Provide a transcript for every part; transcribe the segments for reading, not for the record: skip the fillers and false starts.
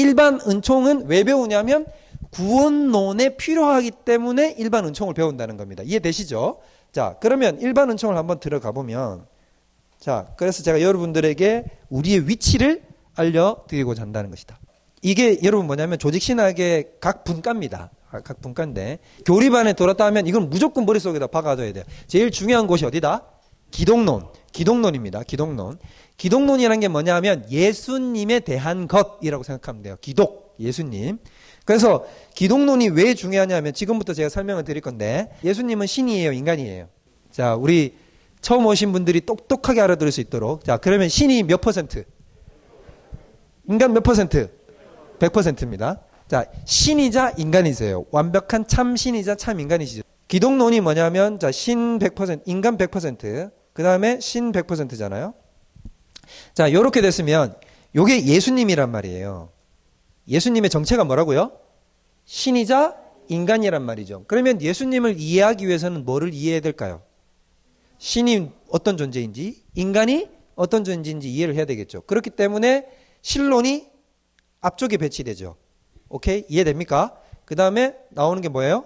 일반 은총은 왜 배우냐면 구원론에 필요하기 때문에 일반 은총을 배운다는 겁니다. 이해되시죠? 자, 그러면 일반 은총을 한번 들어가 보면, 자, 그래서 제가 여러분들에게 우리의 위치를 알려드리고자 한다는 것이다. 이게 여러분 뭐냐면 조직신학의 각 분과입니다. 각 분과인데 교리반에 들었다 하면 이건 무조건 머릿속에다 박아둬야 돼요. 제일 중요한 곳이 어디다? 기독론. 기독론입니다. 기독론. 기독론이라는 게 뭐냐면 예수님에 대한 것이라고 생각하면 돼요. 기독, 예수님. 그래서 기독론이 왜 중요하냐면 지금부터 제가 설명을 드릴 건데 예수님은 신이에요, 인간이에요? 자, 우리 처음 오신 분들이 똑똑하게 알아들을 수 있도록. 자, 그러면 신이 몇 퍼센트? 인간 몇 퍼센트? 100%입니다. 자, 신이자 인간이세요. 완벽한 참 신이자 참 인간이시죠. 기독론이 뭐냐면 자, 신 100%, 인간 100%, 그 다음에 신 100%잖아요. 자, 이렇게 됐으면 요게 예수님이란 말이에요. 예수님의 정체가 뭐라고요? 신이자 인간이란 말이죠. 그러면 예수님을 이해하기 위해서는 뭐를 이해해야 될까요? 신이 어떤 존재인지, 인간이 어떤 존재인지 이해를 해야 되겠죠. 그렇기 때문에 신론이 앞쪽에 배치되죠. 오케이? 이해됩니까? 그 다음에 나오는 게 뭐예요?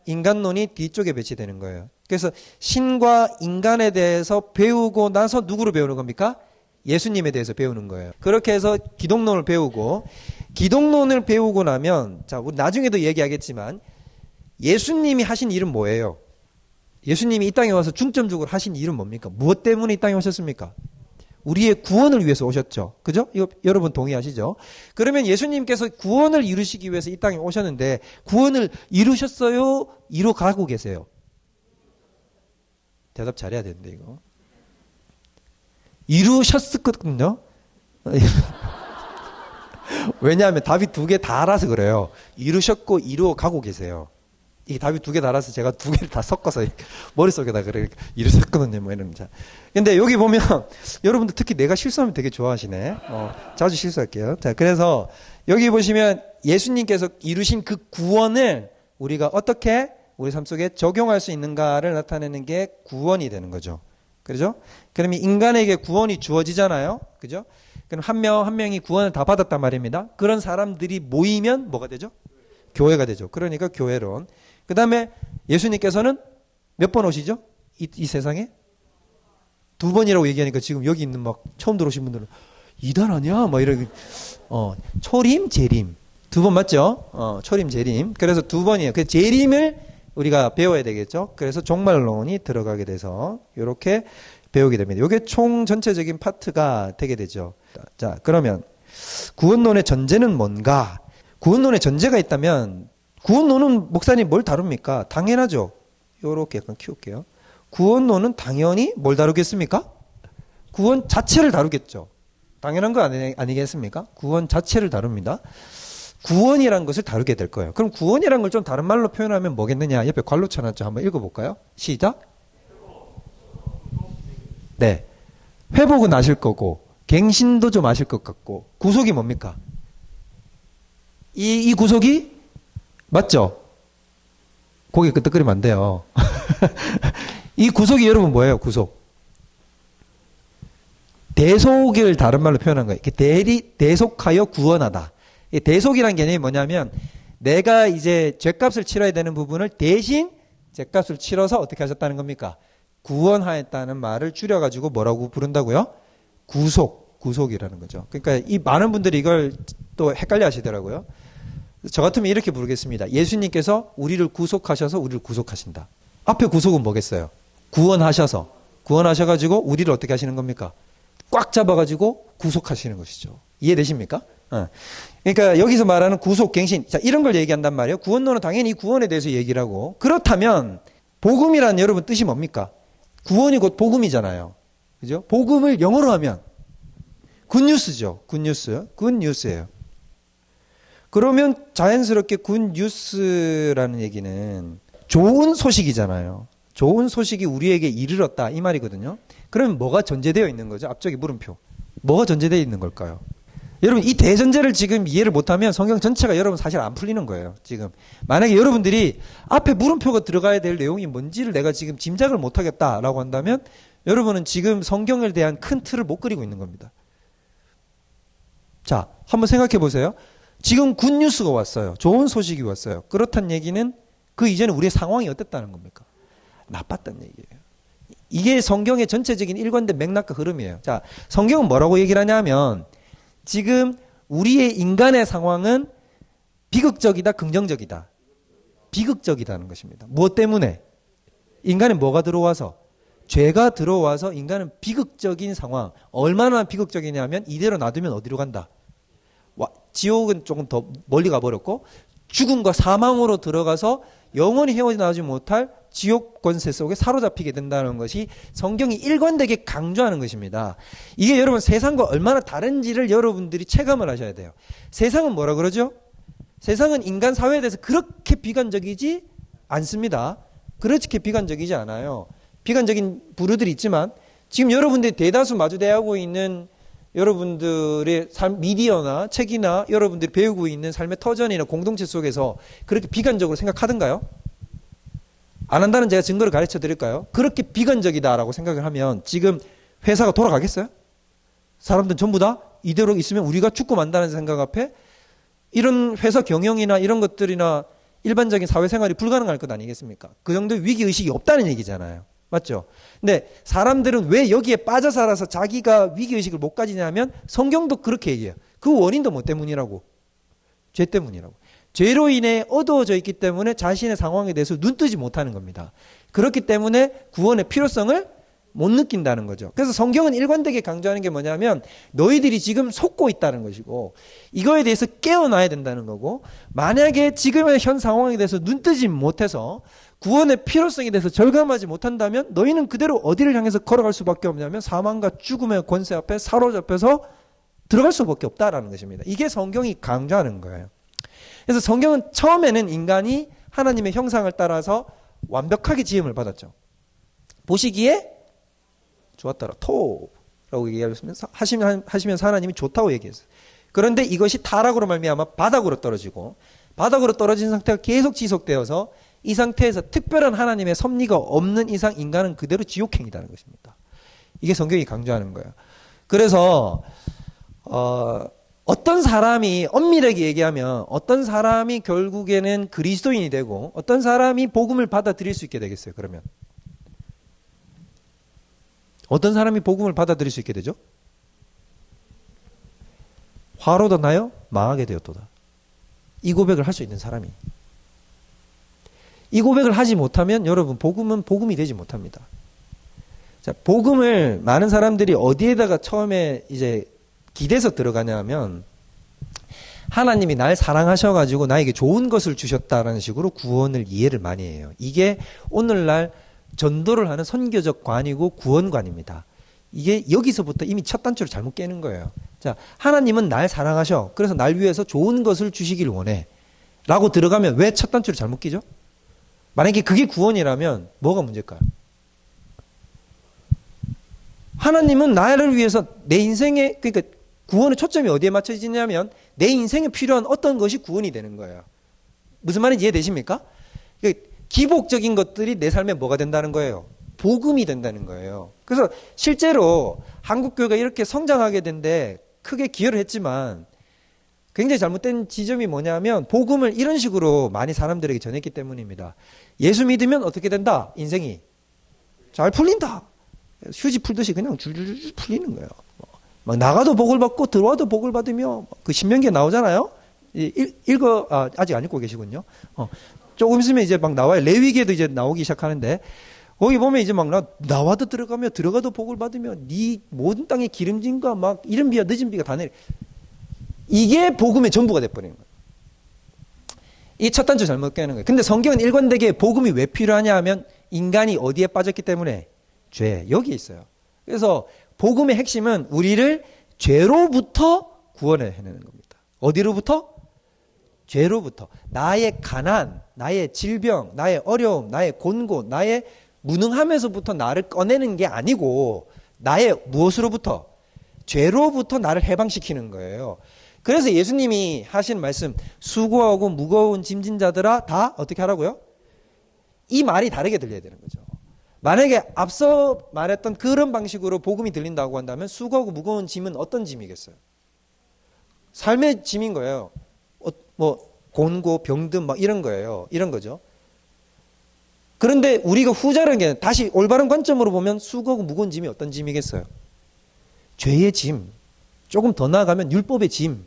인간론이 뒤쪽에 배치되는 거예요. 그래서 신과 인간에 대해서 배우고 나서 누구를 배우는 겁니까? 예수님에 대해서 배우는 거예요. 그렇게 해서 기독론을 배우고, 기독론을 배우고 나면, 자, 우리 나중에도 얘기하겠지만, 예수님이 하신 일은 뭐예요? 예수님이 이 땅에 와서 중점적으로 하신 일은 뭡니까? 무엇 때문에 이 땅에 오셨습니까? 우리의 구원을 위해서 오셨죠. 그죠? 이거 여러분 동의하시죠? 그러면 예수님께서 구원을 이루시기 위해서 이 땅에 오셨는데 구원을 이루셨어요? 이루가고 계세요? 대답 잘해야 되는데 이거. 이루셨었거든요. 왜냐하면 답이 두 개 다 알아서 그래요. 이루셨고 이루어가고 계세요. 이게 답이 두 개 달아서 제가 두 개를 다 섞어서 머릿속에다 그래 이랬었거든요. 뭐 이런. 자. 근데 여기 보면 여러분들 특히 내가 실수하면 되게 좋아하시네. 자주 실수할게요. 자, 그래서 여기 보시면 예수님께서 이루신 그 구원을 우리가 어떻게 우리 삶 속에 적용할 수 있는가를 나타내는 게 구원이 되는 거죠. 그렇죠? 그러면 인간에게 구원이 주어지잖아요. 그죠? 그럼 한 명 한 명이 구원을 다 받았단 말입니다. 그런 사람들이 모이면 뭐가 되죠? 교회가 되죠. 그러니까 교회론. 그 다음에 예수님께서는 몇 번 오시죠? 이 세상에? 두 번이라고 얘기하니까 지금 여기 있는 막 처음 들어오신 분들은 이단 아니야? 막 이러고, 초림, 재림. 두 번 맞죠? 초림, 재림. 그래서 두 번이에요. 그 재림을 우리가 배워야 되겠죠? 그래서 종말론이 들어가게 돼서 이렇게 배우게 됩니다. 이게 총 전체적인 파트가 되게 되죠. 자, 그러면 구원론의 전제는 뭔가? 구원론의 전제가 있다면 구원론은 목사님 뭘 다룹니까? 당연하죠. 요렇게 약간 키울게요. 구원론은 당연히 뭘 다루겠습니까? 구원 자체를 다루겠죠. 당연한 거 아니겠습니까? 구원 자체를 다룹니다. 구원이라는 것을 다루게 될 거예요. 그럼 구원이라는 걸 좀 다른 말로 표현하면 뭐겠느냐? 옆에 괄호 쳐놨죠. 한번 읽어볼까요? 시작. 네. 회복은 아실 거고 갱신도 좀 아실 것 같고 구속이 뭡니까? 이 구속이 맞죠? 고개 끄덕거리면 안 돼요. 이 구속이 여러분 뭐예요? 구속. 대속을 다른 말로 표현한 거예요. 대속하여 구원하다. 이 대속이란 개념이 뭐냐면 내가 이제 죄값을 치러야 되는 부분을 대신 죄값을 치러서 어떻게 하셨다는 겁니까? 구원하였다는 말을 줄여가지고 뭐라고 부른다고요? 구속이라는 거죠. 그러니까 이 많은 분들이 이걸 또 헷갈려 하시더라고요. 저 같으면 이렇게 부르겠습니다. 예수님께서 우리를 구속하셔서 우리를 구속하신다. 앞에 구속은 뭐겠어요? 구원하셔가지고 우리를 어떻게 하시는 겁니까? 꽉 잡아가지고 구속하시는 것이죠. 이해되십니까? 그러니까 여기서 말하는 구속, 갱신, 자, 이런 걸 얘기한단 말이에요. 구원론은 당연히 구원에 대해서 얘기를 하고. 그렇다면 복음이란 여러분 뜻이 뭡니까? 구원이 곧 복음이잖아요. 그죠? 복음을 영어로 하면 굿뉴스죠. 굿뉴스예요. 그러면 자연스럽게 굿뉴스라는 얘기는 좋은 소식이잖아요. 좋은 소식이 우리에게 이르렀다 이 말이거든요. 그러면 뭐가 전제되어 있는 거죠? 앞쪽에 물음표. 뭐가 전제되어 있는 걸까요? 여러분 이 대전제를 지금 이해를 못하면 성경 전체가 여러분 사실 안 풀리는 거예요. 지금 만약에 여러분들이 앞에 물음표가 들어가야 될 내용이 뭔지를 내가 지금 짐작을 못하겠다라고 한다면 여러분은 지금 성경에 대한 큰 틀을 못 그리고 있는 겁니다. 자, 한번 생각해 보세요. 지금 굿뉴스가 왔어요. 좋은 소식이 왔어요. 그렇다는 얘기는 그 이전에 우리의 상황이 어땠다는 겁니까? 나빴다는 얘기예요. 이게 성경의 전체적인 일관된 맥락과 흐름이에요. 자, 성경은 뭐라고 얘기를 하냐면 지금 우리의 인간의 상황은 비극적이다, 긍정적이다. 비극적이다는 것입니다. 무엇 때문에? 인간에 뭐가 들어와서? 죄가 들어와서 인간은 비극적인 상황. 얼마나 비극적이냐면 이대로 놔두면 어디로 간다? 지옥은 조금 더 멀리 가버렸고 죽음과 사망으로 들어가서 영원히 헤어나오지 못할 지옥 권세 속에 사로잡히게 된다는 것이 성경이 일관되게 강조하는 것입니다. 이게 여러분 세상과 얼마나 다른지를 여러분들이 체감을 하셔야 돼요. 세상은 뭐라 그러죠? 세상은 인간 사회에 대해서 그렇게 비관적이지 않습니다. 그렇게 비관적이지 않아요. 비관적인 부류들이 있지만 지금 여러분들이 대다수 마주대하고 있는 여러분들의 미디어나 책이나 여러분들이 배우고 있는 삶의 터전이나 공동체 속에서 그렇게 비관적으로 생각하던가요? 안 한다는 제가 증거를 가르쳐 드릴까요? 그렇게 비관적이다라고 생각을 하면 지금 회사가 돌아가겠어요? 사람들은 전부 다 이대로 있으면 우리가 죽고 만다는 생각 앞에 이런 회사 경영이나 이런 것들이나 일반적인 사회생활이 불가능할 것 아니겠습니까? 그 정도의 위기의식이 없다는 얘기잖아요. 맞죠? 근데 사람들은 왜 여기에 빠져 살아서 자기가 위기의식을 못 가지냐면 성경도 그렇게 얘기해요. 그 원인도 뭐 때문이라고? 죄 때문이라고. 죄로 인해 어두워져 있기 때문에 자신의 상황에 대해서 눈뜨지 못하는 겁니다. 그렇기 때문에 구원의 필요성을 못 느낀다는 거죠. 그래서 성경은 일관되게 강조하는 게 뭐냐면 너희들이 지금 속고 있다는 것이고 이거에 대해서 깨어나야 된다는 거고 만약에 지금의 현 상황에 대해서 눈뜨지 못해서 구원의 필요성에 대해서 절감하지 못한다면 너희는 그대로 어디를 향해서 걸어갈 수밖에 없냐면 사망과 죽음의 권세 앞에 사로잡혀서 들어갈 수밖에 없다라는 것입니다. 이게 성경이 강조하는 거예요. 그래서 성경은 처음에는 인간이 하나님의 형상을 따라서 완벽하게 지음을 받았죠. 보시기에 좋았더라. 토라고 하시면서 하나님이 좋다고 얘기했어요. 그런데 이것이 타락으로 말미암아 바닥으로 떨어지고 바닥으로 떨어진 상태가 계속 지속되어서 이 상태에서 특별한 하나님의 섭리가 없는 이상 인간은 그대로 지옥행이라는 것입니다. 이게 성경이 강조하는 거예요. 그래서 어떤 사람이 엄밀하게 얘기하면 어떤 사람이 결국에는 그리스도인이 되고 어떤 사람이 복음을 받아들일 수 있게 되겠어요. 그러면 어떤 사람이 복음을 받아들일 수 있게 되죠? 화로도 나요? 망하게 되었도다. 이 고백을 할 수 있는 사람이. 이 고백을 하지 못하면 여러분 복음은 복음이 되지 못합니다. 자, 복음을 많은 사람들이 어디에다가 처음에 이제 기대서 들어가냐면 하나님이 날 사랑하셔가지고 나에게 좋은 것을 주셨다라는 식으로 구원을 이해를 많이 해요. 이게 오늘날 전도를 하는 선교적 관이고 구원관입니다. 이게 여기서부터 이미 첫 단추를 잘못 깨는 거예요. 자, 하나님은 날 사랑하셔. 그래서 날 위해서 좋은 것을 주시길 원해. 라고 들어가면 왜 첫 단추를 잘못 끼죠? 만약에 그게 구원이라면 뭐가 문제일까요? 하나님은 나를 위해서 내 인생에, 그러니까 구원의 초점이 어디에 맞춰지냐면 내 인생에 필요한 어떤 것이 구원이 되는 거예요. 무슨 말인지 이해되십니까? 그러니까 기복적인 것들이 내 삶에 뭐가 된다는 거예요? 복음이 된다는 거예요. 그래서 실제로 한국교회가 이렇게 성장하게 된데 크게 기여를 했지만 굉장히 잘못된 지점이 뭐냐면 복음을 이런 식으로 많이 사람들에게 전했기 때문입니다. 예수 믿으면 어떻게 된다? 인생이 잘 풀린다. 휴지 풀듯이 그냥 줄줄줄 풀리는 거예요. 막 나가도 복을 받고 들어와도 복을 받으며 그 신명기에 나오잖아요. 아직 안 읽고 계시군요. 조금 있으면 이제 막 나와요. 레위기에도 이제 나오기 시작하는데 거기 보면 이제 막 나와도 들어가며 들어가도 복을 받으며 네 모든 땅의 기름짐과 막 이른 비와 늦은 비가 다 내려. 이게 복음의 전부가 돼버리는 거예요. 이 첫 단추 잘못 깨는 거예요. 근데 성경은 일관되게 복음이 왜 필요하냐 하면 인간이 어디에 빠졌기 때문에 죄 여기 있어요. 그래서 복음의 핵심은 우리를 죄로부터 구원해내는 겁니다. 어디로부터? 죄로부터. 나의 가난, 나의 질병, 나의 어려움, 나의 곤고, 나의 무능함에서부터 나를 꺼내는 게 아니고 나의 무엇으로부터? 죄로부터 나를 해방시키는 거예요. 그래서 예수님이 하시는 말씀 수고하고 무거운 짐진 자들아 다 어떻게 하라고요? 이 말이 다르게 들려야 되는 거죠. 만약에 앞서 말했던 그런 방식으로 복음이 들린다고 한다면 수고하고 무거운 짐은 어떤 짐이겠어요? 삶의 짐인 거예요. 뭐 곤고, 병든 막 이런 거예요. 이런 거죠. 그런데 우리가 후자라는 게 다시 올바른 관점으로 보면 수고하고 무거운 짐이 어떤 짐이겠어요? 죄의 짐. 조금 더 나아가면 율법의 짐.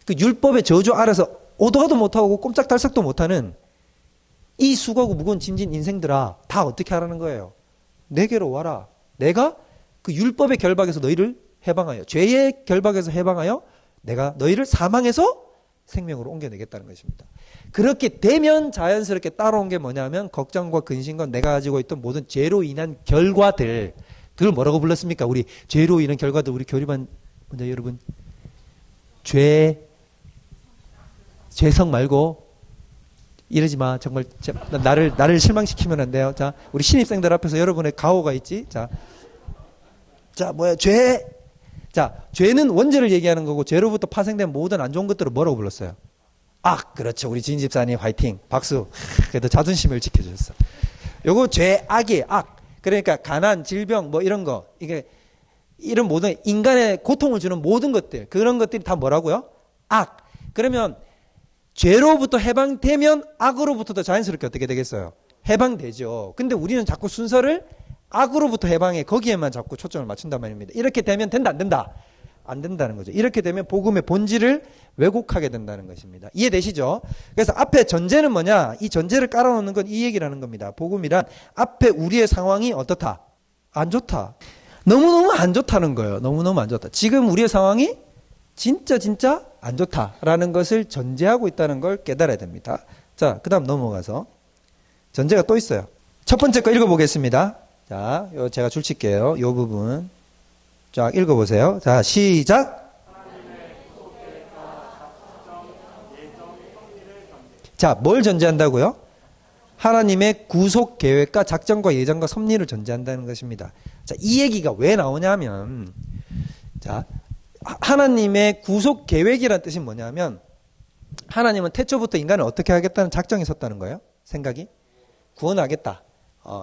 그 율법의 저주 아래서 오도 가도 못하고 꼼짝달싹도 못하는 이 수고하고 무거운 짐진 인생들아, 다 어떻게 하라는 거예요? 내게로 와라. 내가 그 율법의 결박에서 너희를 해방하여, 죄의 결박에서 해방하여 내가 너희를 사망에서 생명으로 옮겨내겠다는 것입니다. 그렇게 되면 자연스럽게 따라온 게 뭐냐면 걱정과 근심과 내가 가지고 있던 모든 죄로 인한 결과들, 그걸 뭐라고 불렀습니까? 우리 죄로 인한 결과들, 우리 교리반 먼저 여러분, 죄성 말고 이러지 마. 정말 나를 실망시키면 안 돼요. 자, 우리 신입생들 앞에서 여러분의 가오가 있지. 자, 뭐야? 죄. 자, 죄는 원죄를 얘기하는 거고 죄로부터 파생된 모든 안 좋은 것들을 뭐라고 불렀어요? 악. 그렇죠. 우리 지인 집사님 화이팅. 박수. 그래도 자존심을 지켜주셨어. 요거 죄, 악이에요. 악. 그러니까 가난, 질병 뭐 이런 거. 이런 모든 인간의 고통을 주는 모든 것들. 그런 것들이 다 뭐라고요? 악. 그러면 죄로부터 해방되면 악으로부터도 자연스럽게 어떻게 되겠어요? 해방되죠. 근데 우리는 자꾸 순서를 악으로부터 해방해. 거기에만 자꾸 초점을 맞춘단 말입니다. 이렇게 되면 된다, 안 된다? 안 된다는 거죠. 이렇게 되면 복음의 본질을 왜곡하게 된다는 것입니다. 이해되시죠? 그래서 앞에 전제는 뭐냐? 이 전제를 깔아놓는 건 이 얘기라는 겁니다. 복음이란 앞에 우리의 상황이 어떻다? 안 좋다. 너무너무 안 좋다는 거예요. 너무너무 안 좋다. 지금 우리의 상황이 진짜 안 좋다라는 것을 전제하고 있다는 걸 깨달아야 됩니다. 자, 그 다음 넘어가서 전제가 또 있어요. 첫 번째 거 읽어보겠습니다. 자, 요 제가 줄칠게요. 요 부분 쫙 읽어보세요. 자, 시작. 자, 뭘 전제한다고요? 하나님의 구속 계획과 작정과 예정과 섭리를 전제한다는 것입니다. 자, 이 얘기가 왜 나오냐면, 자, 하나님의 구속 계획이라는 뜻이 뭐냐면, 하나님은 태초부터 인간을 어떻게 하겠다는 작정이 섰다는 거예요. 생각이. 구원하겠다.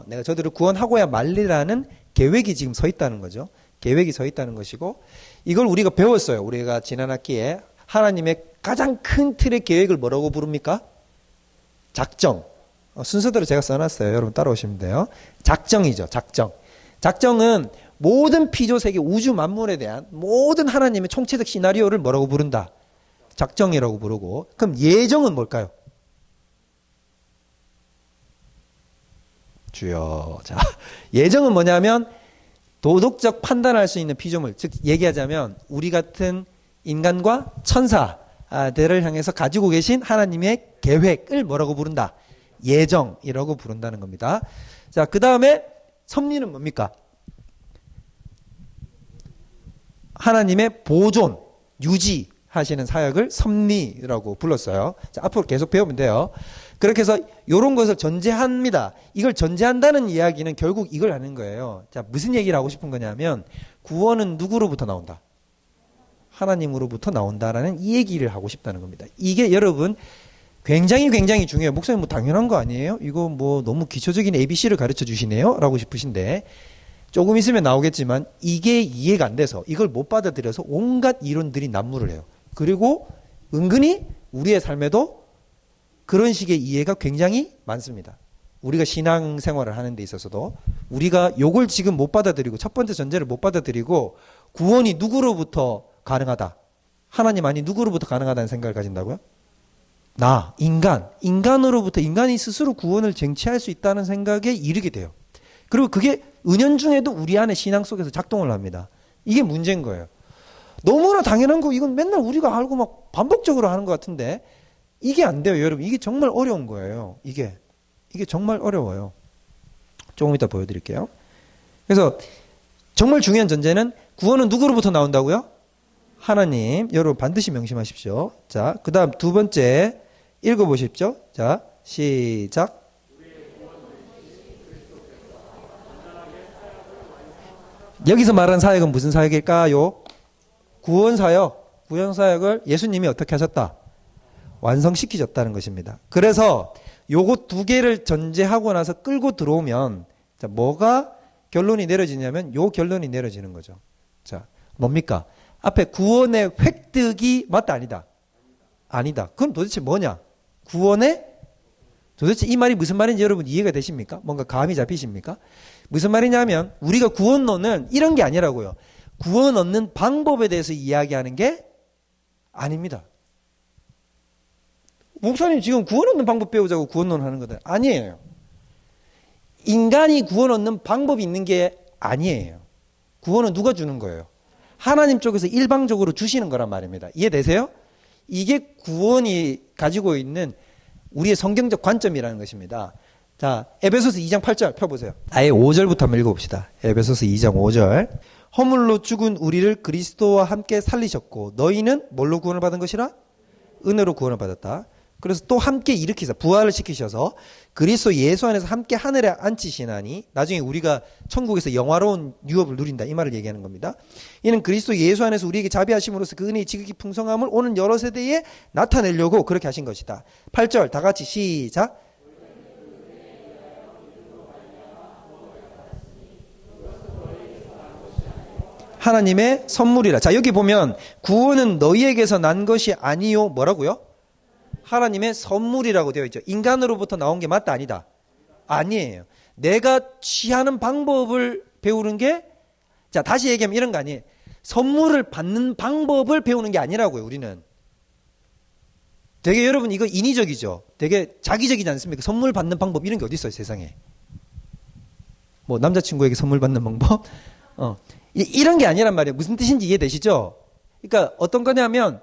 내가 저들을 구원하고야 말리라는 계획이 지금 서 있다는 거죠. 계획이 서 있다는 것이고, 이걸 우리가 배웠어요. 우리가 지난 학기에 하나님의 가장 큰 틀의 계획을 뭐라고 부릅니까? 작정. 순서대로 제가 써놨어요. 여러분 따라오시면 돼요. 작정이죠. 작정. 작정은 모든 피조세계 우주 만물에 대한 모든 하나님의 총체적 시나리오를 뭐라고 부른다? 작정이라고 부르고. 그럼 예정은 뭘까요? 주여. 자, 예정은 뭐냐면 도덕적 판단할 수 있는 피조물, 즉 얘기하자면 우리 같은 인간과 천사들을 향해서 가지고 계신 하나님의 계획을 뭐라고 부른다? 예정이라고 부른다는 겁니다. 자, 그 다음에 섭리는 뭡니까? 하나님의 보존, 유지하시는 사역을 섭리라고 불렀어요. 자, 앞으로 계속 배우면 돼요. 그렇게 해서 이런 것을 전제합니다. 이걸 전제한다는 이야기는 결국 이걸 하는 거예요. 자, 무슨 얘기를 하고 싶은 거냐면 구원은 누구로부터 나온다? 하나님으로부터 나온다라는 이 얘기를 하고 싶다는 겁니다. 이게 여러분 굉장히 중요해요. 목사님 뭐 당연한 거 아니에요? 이거 뭐 너무 기초적인 ABC를 가르쳐 주시네요? 라고 싶으신데 조금 있으면 나오겠지만 이게 이해가 안 돼서 이걸 못 받아들여서 온갖 이론들이 난무를 해요. 그리고 은근히 우리의 삶에도 그런 식의 이해가 굉장히 많습니다. 우리가 신앙생활을 하는 데 있어서도 우리가 요걸 지금 못 받아들이고 첫 번째 전제를 못 받아들이고 구원이 누구로부터 가능하다? 하나님 아니 누구로부터 가능하다는 생각을 가진다고요? 인간으로부터 인간이 스스로 구원을 쟁취할 수 있다는 생각에 이르게 돼요. 그리고 그게 은연중에도 우리 안에 신앙 속에서 작동을 합니다. 이게 문제인 거예요. 너무나 당연한 거 이건 맨날 우리가 알고 막 반복적으로 하는 것 같은데 이게 안 돼요, 여러분. 이게 정말 어려운 거예요. 이게 정말 어려워요. 조금 이따 보여드릴게요. 그래서 정말 중요한 전제는 구원은 누구로부터 나온다고요? 하나님. 여러분 반드시 명심하십시오. 자, 그 다음 두 번째 읽어보십시오. 자, 시작. 여기서 말하는 사역은 무슨 사역일까요? 구원 사역. 구원 사역을 예수님이 어떻게 하셨다? 완성시키셨다는 것입니다. 그래서 요거 두 개를 전제하고 나서 끌고 들어오면 자, 뭐가 결론이 내려지냐면 요 결론이 내려지는 거죠. 자, 뭡니까? 앞에 구원의 획득이 맞다 아니다? 아니다. 그럼 도대체 뭐냐? 구원의 도대체 이 말이 무슨 말인지 여러분 이해가 되십니까? 뭔가 감이 잡히십니까? 무슨 말이냐면 우리가 구원론은 이런 게 아니라고요. 구원 얻는 방법에 대해서 이야기하는 게 아닙니다. 목사님 지금 구원 얻는 방법 배우자고 구원론 하는 거다. 아니에요. 인간이 구원 얻는 방법이 있는 게 아니에요. 구원은 누가 주는 거예요? 하나님 쪽에서 일방적으로 주시는 거란 말입니다. 이해되세요? 이게 구원이 가지고 있는 우리의 성경적 관점이라는 것입니다. 자, 에베소서 2장 8절 펴보세요. 아예 5절부터 한번 읽어봅시다. 에베소서 2장 5절. 허물로 죽은 우리를 그리스도와 함께 살리셨고 너희는 뭘로 구원을 받은 것이라? 은혜로 구원을 받았다. 그래서 또 함께 일으키사 부활을 시키셔서 그리스도 예수 안에서 함께 하늘에 앉히시나니 나중에 우리가 천국에서 영화로운 유업을 누린다 이 말을 얘기하는 겁니다. 이는 그리스도 예수 안에서 우리에게 자비하심으로써 그 은혜의 지극히 풍성함을 오는 여러 세대에 나타내려고 그렇게 하신 것이다. 8절 다 같이 시작. 하나님의 선물이라. 자, 여기 보면 구원은 너희에게서 난 것이 아니요 뭐라고요? 하나님의 선물이라고 되어 있죠. 인간으로부터 나온 게 맞다 아니다? 아니에요. 내가 취하는 방법을 배우는 게, 자 다시 얘기하면 이런 거 아니에요. 선물을 받는 방법을 배우는 게 아니라고요. 우리는 되게 여러분 이거 인위적이죠. 되게 자기적이지 않습니까? 선물 받는 방법 이런 게 어디 있어요 세상에. 뭐 남자친구에게 선물 받는 방법 이런 게 아니란 말이에요. 무슨 뜻인지 이해되시죠? 그러니까 어떤 거냐면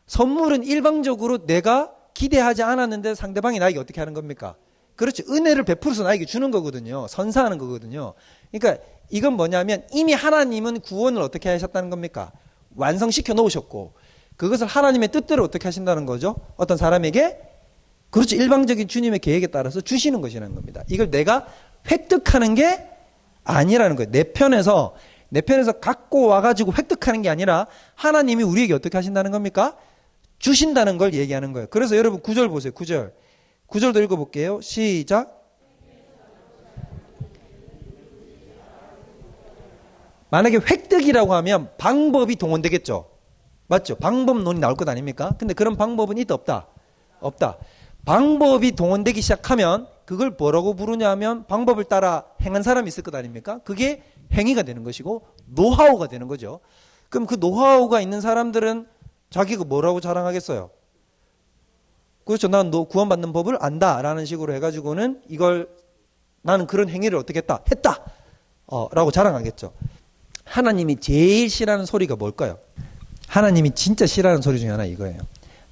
선물은 일방적으로 내가 기대하지 않았는데 상대방이 나에게 어떻게 하는 겁니까? 그렇죠. 은혜를 베풀어서 나에게 주는 거거든요. 선사하는 거거든요. 그러니까 이건 뭐냐면 이미 하나님은 구원을 어떻게 하셨다는 겁니까? 완성시켜 놓으셨고 그것을 하나님의 뜻대로 어떻게 하신다는 거죠? 어떤 사람에게 그렇죠. 일방적인 주님의 계획에 따라서 주시는 것이라는 겁니다. 이걸 내가 획득하는 게 아니라는 거예요. 내 편에서 갖고 와가지고 획득하는 게 아니라 하나님이 우리에게 어떻게 하신다는 겁니까? 주신다는 걸 얘기하는 거예요. 그래서 여러분 9절 보세요. 9절도 읽어볼게요. 시작. 만약에 획득이라고 하면 방법이 동원되겠죠. 맞죠? 방법론이 나올 것 아닙니까? 근데 그런 방법은 있다 없다? 없다. 방법이 동원되기 시작하면 그걸 뭐라고 부르냐면 방법을 따라 행한 사람이 있을 것 아닙니까? 그게 행위가 되는 것이고 노하우가 되는 거죠. 그럼 그 노하우가 있는 사람들은 자기가 뭐라고 자랑하겠어요? 그렇죠. 난 너 구원받는 법을 안다라는 식으로 해가지고는 이걸 나는 그런 행위를 어떻게 했다? 라고 자랑하겠죠. 하나님이 제일 싫어하는 소리가 뭘까요? 하나님이 진짜 싫어하는 소리 중에 하나 이거예요.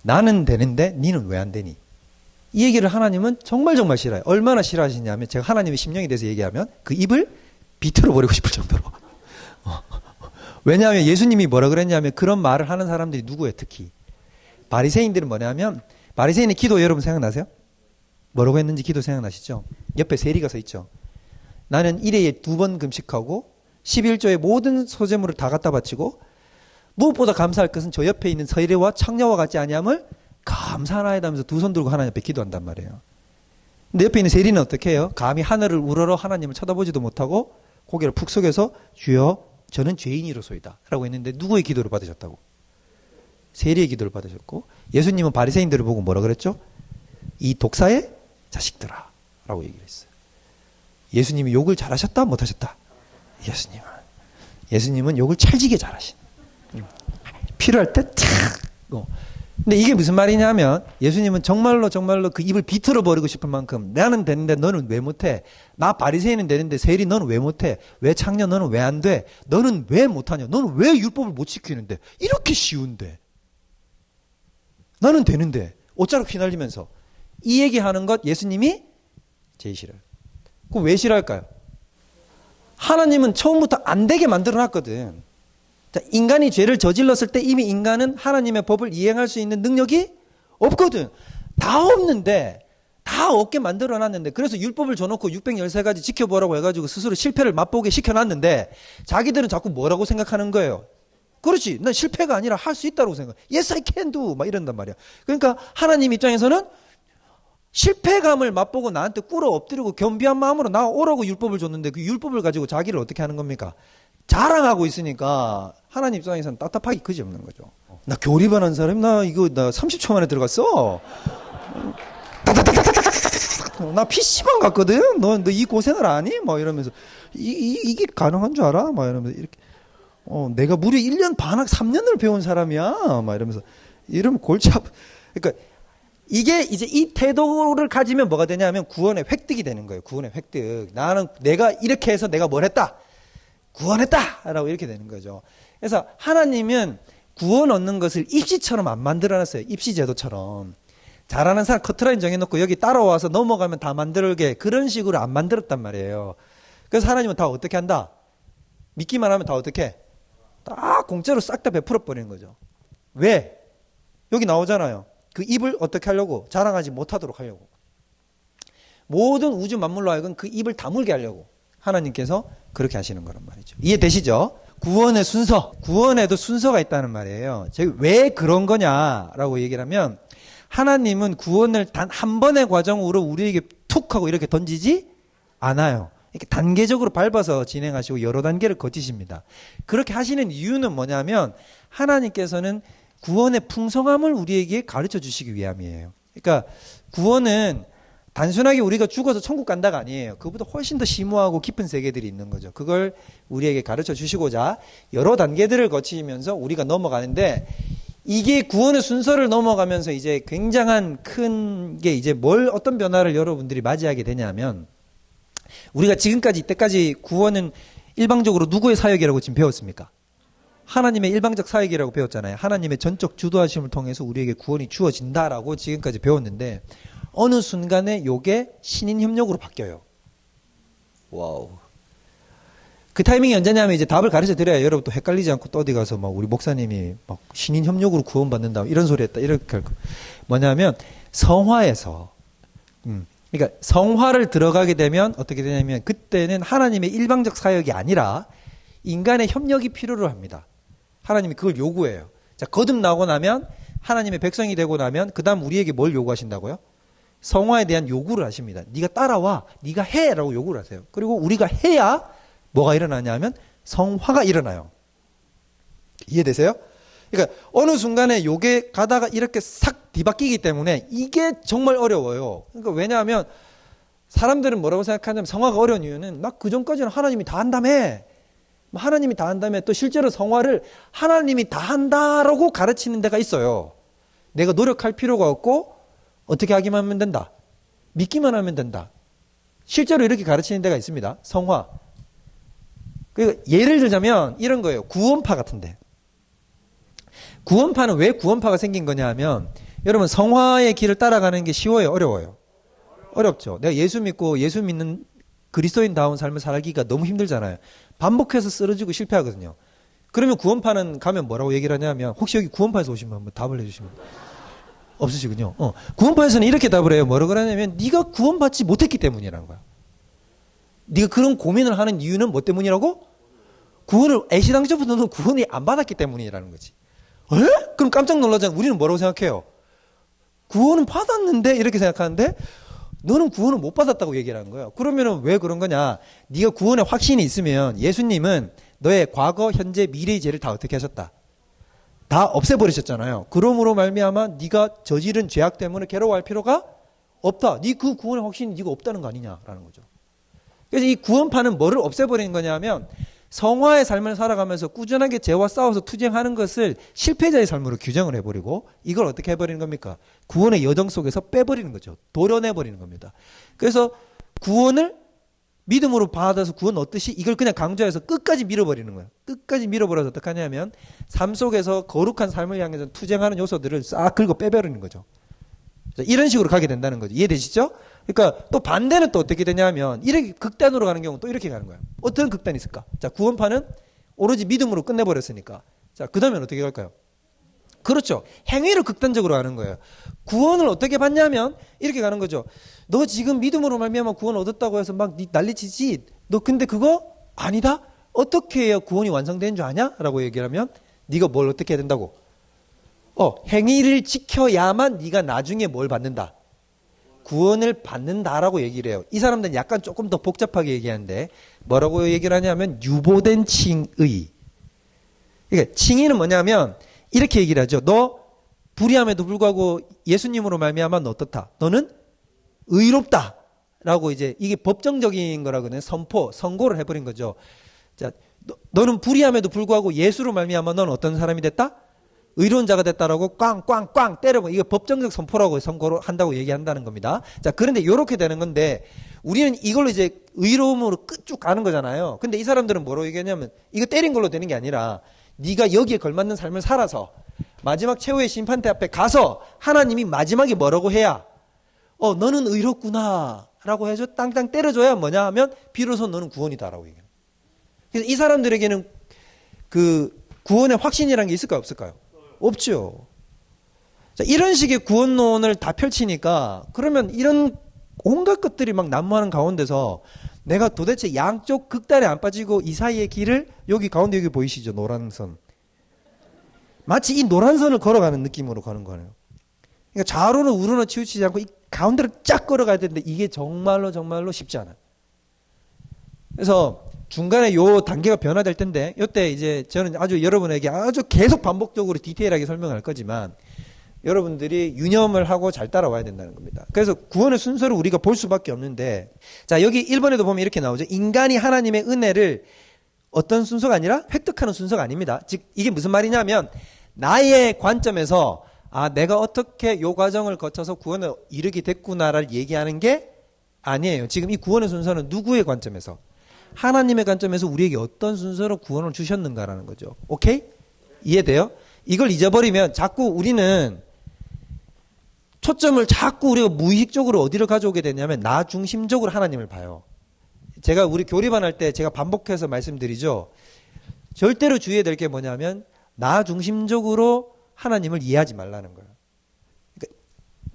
나는 되는데 니는 왜 안 되니? 이 얘기를 하나님은 정말 싫어해요. 얼마나 싫어하시냐면 제가 하나님의 심령에 대해서 얘기하면 그 입을 비틀어 버리고 싶을 정도로. 왜냐하면 예수님이 뭐라 그랬냐면 그런 말을 하는 사람들이 누구예요? 특히 바리새인들은 뭐냐면 바리새인의 기도 여러분 생각나세요? 뭐라고 했는지 기도 생각나시죠? 옆에 세리가 서 있죠. 나는 1회에 2번 금식하고 11조의 모든 소재물을 다 갖다 바치고 무엇보다 감사할 것은 저 옆에 있는 세리와 창녀와 같지 아니함을 감사하나이다면서 두 손 들고 하나님 앞에 기도한단 말이에요. 근데 옆에 있는 세리는 어떻게 해요? 감히 하늘을 우러러 하나님을 쳐다보지도 못하고 고개를 푹 숙여서 주여 저는 죄인이로소이다 라고 했는데 누구의 기도를 받으셨다고? 세리의 기도를 받으셨고 예수님은 바리새인들을 보고 뭐라 그랬죠? 이 독사의 자식들아 라고 얘기를 했어요. 예수님이 욕을 잘하셨다 못하셨다? 예수님은 욕을 찰지게 잘하신 필요할 때 착 근데 이게 무슨 말이냐면 예수님은 정말로 그 입을 비틀어 버리고 싶을 만큼 나는 되는데 너는 왜 못해? 나 바리새인은 되는데 세리 너는 왜 못해? 왜 창녀 너는 왜 안 돼? 너는 왜 못하냐? 너는 왜 율법을 못 지키는데? 이렇게 쉬운데 나는 되는데 옷자락 휘날리면서 이 얘기하는 것 예수님이 제일 싫어요. 그럼 왜 싫어할까요? 하나님은 처음부터 안 되게 만들어놨거든. 자, 인간이 죄를 저질렀을 때 이미 인간은 하나님의 법을 이행할 수 있는 능력이 없거든. 다 없는데 다 없게 만들어놨는데 그래서 율법을 줘놓고 613가지 지켜보라고 해가지고 스스로 실패를 맛보게 시켜놨는데 자기들은 자꾸 뭐라고 생각하는 거예요? 그렇지. 난 실패가 아니라 할 수 있다고 생각해. Yes, I can do. 막 이런단 말이야. 그러니까 하나님 입장에서는 실패감을 맛보고 나한테 꿇어 엎드리고 겸비한 마음으로 나오라고 율법을 줬는데 그 율법을 가지고 자기를 어떻게 하는 겁니까? 자랑하고 있으니까 하나님 입장에서는 답답하기 그지없는 거죠. 나 교리반한 사람, 나 30초 만에 들어갔어. 나 PC방 갔거든? 너 이 고생을 안 해? 막 이러면서. 이게 가능한 줄 알아? 막 이러면서. 이렇게. 내가 무려 1년 반, 3년을 배운 사람이야. 막 이러면서. 이러면 골치 아파. 그러니까, 이게 이제 이 태도를 가지면 뭐가 되냐면 구원의 획득이 되는 거예요. 구원의 획득. 내가 이렇게 해서 내가 뭘 했다? 구원했다! 라고 이렇게 되는 거죠. 그래서 하나님은 구원 얻는 것을 입시처럼 안 만들어놨어요. 입시제도처럼. 잘하는 사람 커트라인 정해놓고 여기 따라와서 넘어가면 다 만들게 그런 식으로 안 만들었단 말이에요. 그래서 하나님은 다 어떻게 한다? 믿기만 하면 다 어떻게? 딱 공짜로 싹 다 베풀어 버리는 거죠. 왜? 여기 나오잖아요. 그 입을 어떻게 하려고? 자랑하지 못하도록 하려고. 모든 우주 만물로 하여금 그 입을 다물게 하려고 하나님께서 그렇게 하시는 거란 말이죠. 이해되시죠? 구원의 순서. 구원에도 순서가 있다는 말이에요. 제가 왜 그런 거냐라고 얘기를 하면 하나님은 구원을 단 한 번의 과정으로 우리에게 툭 하고 이렇게 던지지 않아요. 이렇게 단계적으로 밟아서 진행하시고 여러 단계를 거치십니다. 그렇게 하시는 이유는 뭐냐면 하나님께서는 구원의 풍성함을 우리에게 가르쳐 주시기 위함이에요. 그러니까 구원은 단순하게 우리가 죽어서 천국 간다가 아니에요. 그보다 훨씬 더 심오하고 깊은 세계들이 있는 거죠. 그걸 우리에게 가르쳐 주시고자 여러 단계들을 거치면서 우리가 넘어가는데 이게 구원의 순서를 넘어가면서 이제 굉장한 큰 게 이제 어떤 변화를 여러분들이 맞이하게 되냐면 우리가 지금까지 이때까지 구원은 일방적으로 누구의 사역이라고 지금 배웠습니까? 하나님의 일방적 사역이라고 배웠잖아요. 하나님의 전적 주도하심을 통해서 우리에게 구원이 주어진다라고 지금까지 배웠는데 어느 순간에 요게 신인 협력으로 바뀌어요. 와우. 그 타이밍이 언제냐면 이제 답을 가르쳐 드려야 여러분 또 헷갈리지 않고 또 어디 가서 막 우리 목사님이 막 신인 협력으로 구원받는다 이런 소리 했다 이렇게 할 거. 뭐냐면 성화에서 그러니까 성화를 들어가게 되면 어떻게 되냐면 그때는 하나님의 일방적 사역이 아니라 인간의 협력이 필요로 합니다. 하나님이 그걸 요구해요. 자, 거듭나고 나면 하나님의 백성이 되고 나면 그 다음 우리에게 뭘 요구하신다고요? 성화에 대한 요구를 하십니다. 네가 따라와, 네가 해라고 요구를 하세요. 그리고 우리가 해야 뭐가 일어나냐면 성화가 일어나요. 이해되세요? 그러니까 어느 순간에 요게 가다가 이렇게 싹 뒤바뀌기 때문에 이게 정말 어려워요. 그러니까 왜냐하면 사람들은 뭐라고 생각하냐면 성화가 어려운 이유는 나 그전까지는 하나님이 다 한다며. 하나님이 다 한다며 또 실제로 성화를 하나님이 다 한다라고 가르치는 데가 있어요. 내가 노력할 필요가 없고 어떻게 하기만 하면 된다. 믿기만 하면 된다. 실제로 이렇게 가르치는 데가 있습니다. 성화. 그러니까 예를 들자면 이런 거예요. 구원파 같은데. 구원파는 왜 구원파가 생긴 거냐 하면 여러분 성화의 길을 따라가는 게 쉬워요? 어려워요? 어렵죠. 내가 예수 믿고 예수 믿는 그리스도인다운 삶을 살기가 너무 힘들잖아요. 반복해서 쓰러지고 실패하거든요. 그러면 구원파는 가면 뭐라고 얘기를 하냐면 혹시 여기 구원파에서 오신 분 한번 답을 해주시면 없으시군요. 구원파에서는 이렇게 답을 해요. 뭐라고 하냐면 네가 구원받지 못했기 때문이라는 거야. 네가 그런 고민을 하는 이유는 뭐 때문이라고? 구원을 애시당초부터 너는 구원이 안 받았기 때문이라는 거지. 에? 그럼 깜짝 놀라잖아. 우리는 뭐라고 생각해요? 구원은 받았는데 이렇게 생각하는데 너는 구원을 못 받았다고 얘기를 하는 거예요. 그러면은 왜 그런 거냐? 네가 구원의 확신이 있으면 예수님은 너의 과거, 현재, 미래의 죄를 다 어떻게 하셨다? 다 없애버리셨잖아요. 그러므로 말미암아 네가 저지른 죄악 때문에 괴로워할 필요가 없다. 네 그 구원의 확신이 네가 없다는 거 아니냐라는 거죠. 그래서 이 구원파는 뭐를 없애버리는 거냐면 성화의 삶을 살아가면서 꾸준하게 죄와 싸워서 투쟁하는 것을 실패자의 삶으로 규정을 해버리고 이걸 어떻게 해버리는 겁니까? 구원의 여정 속에서 빼버리는 거죠. 도려내버리는 겁니다. 그래서 구원을 믿음으로 받아서 구원 얻듯이 이걸 그냥 강조해서 끝까지 밀어버리는 거예요. 끝까지 밀어버려서 어떻게 하냐면 삶 속에서 거룩한 삶을 향해서 투쟁하는 요소들을 싹 긁어 빼버리는 거죠. 이런 식으로 가게 된다는 거죠. 이해되시죠? 그러니까 또 반대는 또 어떻게 되냐면 이렇게 극단으로 가는 경우는 또 이렇게 가는 거예요. 어떤 극단이 있을까? 자, 구원파는 오로지 믿음으로 끝내버렸으니까. 자, 그 다음엔 어떻게 갈까요? 그렇죠. 행위를 극단적으로 하는 거예요. 구원을 어떻게 받냐면 이렇게 가는 거죠. 너 지금 믿음으로 말미암아 구원 얻었다고 해서 막 난리치지. 너 근데 그거 아니다? 어떻게 해야 구원이 완성되는 줄 아냐? 라고 얘기를 하면 네가 뭘 어떻게 해야 된다고? 행위를 지켜야만 네가 나중에 뭘 받는다? 구원을 받는다라고 얘기를 해요. 이 사람들은 약간 조금 더 복잡하게 얘기하는데 뭐라고 얘기를 하냐면 유보된 칭의. 그러니까 칭의는 뭐냐면 이렇게 얘기를 하죠. 너 불의함에도 불구하고 예수님으로 말미암아 너 어떻다? 너는 의롭다. 라고 이제 이게 법정적인 거라거든요. 선고를 해버린 거죠. 자, 너는 불의함에도 불구하고 예수로 말미암아 너는 어떤 사람이 됐다? 의로운 자가 됐다라고 꽝꽝꽝 때려버. 이거 법정적 선포라고 선고를 한다고 얘기한다는 겁니다. 자, 그런데 이렇게 되는 건데 우리는 이걸로 이제 의로움으로 쭉 가는 거잖아요. 근데 이 사람들은 뭐라고 얘기하냐면 이거 때린 걸로 되는 게 아니라 네가 여기에 걸맞는 삶을 살아서 마지막 최후의 심판대 앞에 가서 하나님이 마지막에 뭐라고 해야 너는 의롭구나 라고 해서 땅땅 때려줘야 뭐냐 하면 비로소 너는 구원이다라고 얘기해요. 그래서 이 사람들에게는 그 구원의 확신이라는 게 있을까요? 없을까요? 없죠. 자, 이런 식의 구원론을 다 펼치니까 그러면 이런 온갖 것들이 막 난무하는 가운데서 내가 도대체 양쪽 극단에 안 빠지고 이 사이의 길을 여기 가운데 여기 보이시죠? 노란 선. 마치 이 노란 선을 걸어가는 느낌으로 가는 거예요. 그러니까 좌우로는 우로는 치우치지 않고 이 가운데를 쫙 걸어가야 되는데 이게 정말로 쉽지 않아요. 그래서 중간에 요 단계가 변화될 텐데 이때 이제 저는 아주 여러분에게 아주 계속 반복적으로 디테일하게 설명할 거지만 여러분들이 유념을 하고 잘 따라와야 된다는 겁니다. 그래서 구원의 순서를 우리가 볼 수밖에 없는데 자 여기 1번에도 보면 이렇게 나오죠. 인간이 하나님의 은혜를 어떤 순서가 아니라 획득하는 순서가 아닙니다. 즉 이게 무슨 말이냐면 나의 관점에서 내가 어떻게 요 과정을 거쳐서 구원을 이르게 됐구나를 얘기하는 게 아니에요. 지금 이 구원의 순서는 누구의 관점에서? 하나님의 관점에서 우리에게 어떤 순서로 구원을 주셨는가라는 거죠. 오케이? 이해돼요? 이걸 잊어버리면 자꾸 우리는 초점을 자꾸 우리가 무의식적으로 어디로 가져오게 되냐면 나 중심적으로 하나님을 봐요. 제가 우리 교리반 할 때 제가 반복해서 말씀드리죠. 절대로 주의해야 될 게 뭐냐면 나 중심적으로 하나님을 이해하지 말라는 거예요. 그러니까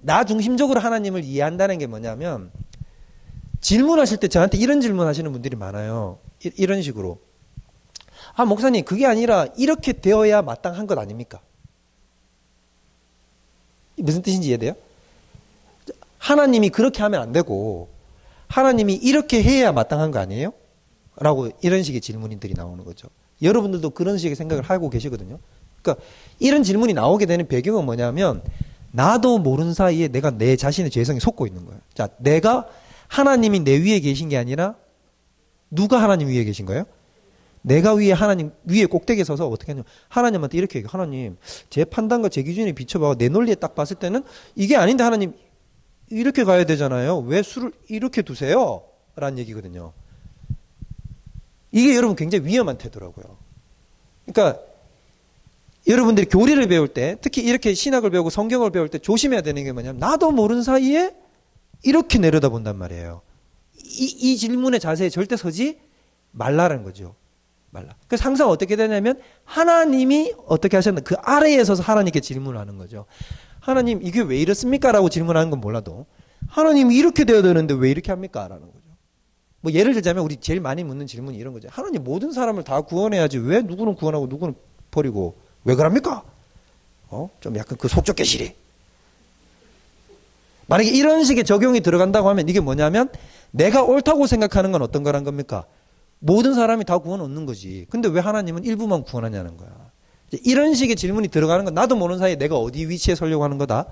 나 중심적으로 하나님을 이해한다는 게 뭐냐면 질문하실 때 저한테 이런 질문 하시는 분들이 많아요. 이런 식으로. 목사님, 그게 아니라 이렇게 되어야 마땅한 것 아닙니까? 무슨 뜻인지 이해돼요? 하나님이 그렇게 하면 안 되고, 하나님이 이렇게 해야 마땅한 거 아니에요? 라고 이런 식의 질문들이 나오는 거죠. 여러분들도 그런 식의 생각을 하고 계시거든요. 그러니까 이런 질문이 나오게 되는 배경은 뭐냐면, 나도 모르는 사이에 내가 내 자신의 죄성에 속고 있는 거예요. 자, 내가 하나님이 내 위에 계신 게 아니라 누가 하나님 위에 계신 거예요? 내가 하나님 위에 꼭대기에 서서 어떻게 하냐면 하나님한테 이렇게 얘기해요. 하나님 제 판단과 제 기준에 비춰봐. 내 논리에 딱 봤을 때는 이게 아닌데 하나님 이렇게 가야 되잖아요. 왜 술을 이렇게 두세요? 라는 얘기거든요. 이게 여러분 굉장히 위험한 태도라고요. 그러니까 여러분들이 교리를 배울 때 특히 이렇게 신학을 배우고 성경을 배울 때 조심해야 되는 게 뭐냐면 나도 모르는 사이에 이렇게 내려다본단 말이에요. 이 질문의 자세에 절대 서지 말라는 거죠. 말라. 그래서 항상 어떻게 되냐면 하나님이 어떻게 하셨나 그 아래에 서서 하나님께 질문하는 거죠. 하나님 이게 왜 이렇습니까? 라고 질문하는 건 몰라도 하나님이 이렇게 되어야 되는데 왜 이렇게 합니까? 라는 거죠. 뭐 예를 들자면 우리 제일 많이 묻는 질문이 이런 거죠. 하나님 모든 사람을 다 구원해야지 왜 누구는 구원하고 누구는 버리고 왜 그럽니까? 좀 약간 그 속적 계시리. 만약에 이런 식의 적용이 들어간다고 하면 이게 뭐냐면 내가 옳다고 생각하는 건 어떤 거란 겁니까? 모든 사람이 다 구원 얻는 거지. 근데 왜 하나님은 일부만 구원하냐는 거야. 이런 식의 질문이 들어가는 건 나도 모르는 사이에 내가 어디 위치에 서려고 하는 거다.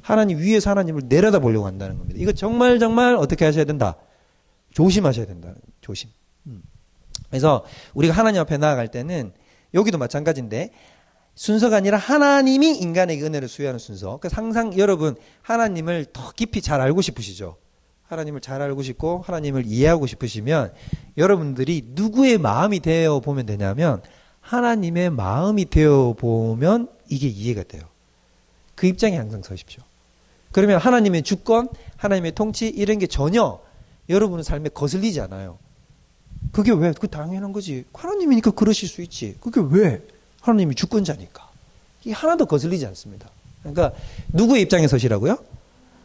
하나님 위에서 하나님을 내려다 보려고 한다는 겁니다. 이거 정말 어떻게 하셔야 된다? 조심하셔야 된다. 조심. 그래서 우리가 하나님 앞에 나아갈 때는 여기도 마찬가지인데 순서가 아니라 하나님이 인간에게 은혜를 수여하는 순서. 그래서 항상 여러분 하나님을 더 깊이 잘 알고 싶으시죠? 하나님을 잘 알고 싶고 하나님을 이해하고 싶으시면 여러분들이 누구의 마음이 되어 보면 되냐면 하나님의 마음이 되어 보면 이게 이해가 돼요. 그 입장에 항상 서십시오. 그러면 하나님의 주권, 하나님의 통치 이런 게 전혀 여러분의 삶에 거슬리지 않아요. 그게 왜? 그 당연한 거지. 하나님이니까 그러실 수 있지. 그게 왜? 하나님이 주권자니까. 이게 하나도 거슬리지 않습니다. 그러니까 누구의 입장에 서시라고요?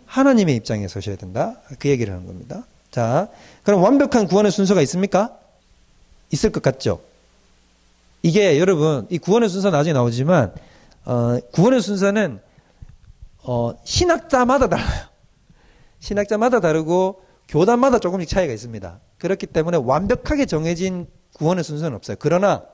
하나님의 입장에 서셔야 된다. 그 얘기를 하는 겁니다. 자, 그럼 완벽한 구원의 순서가 있습니까? 있을 것 같죠? 이게 여러분, 이 구원의 순서 나중에 나오지만, 구원의 순서는, 신학자마다 달라요. 신학자마다 다르고, 교단마다 조금씩 차이가 있습니다. 그렇기 때문에 완벽하게 정해진 구원의 순서는 없어요. 그러나,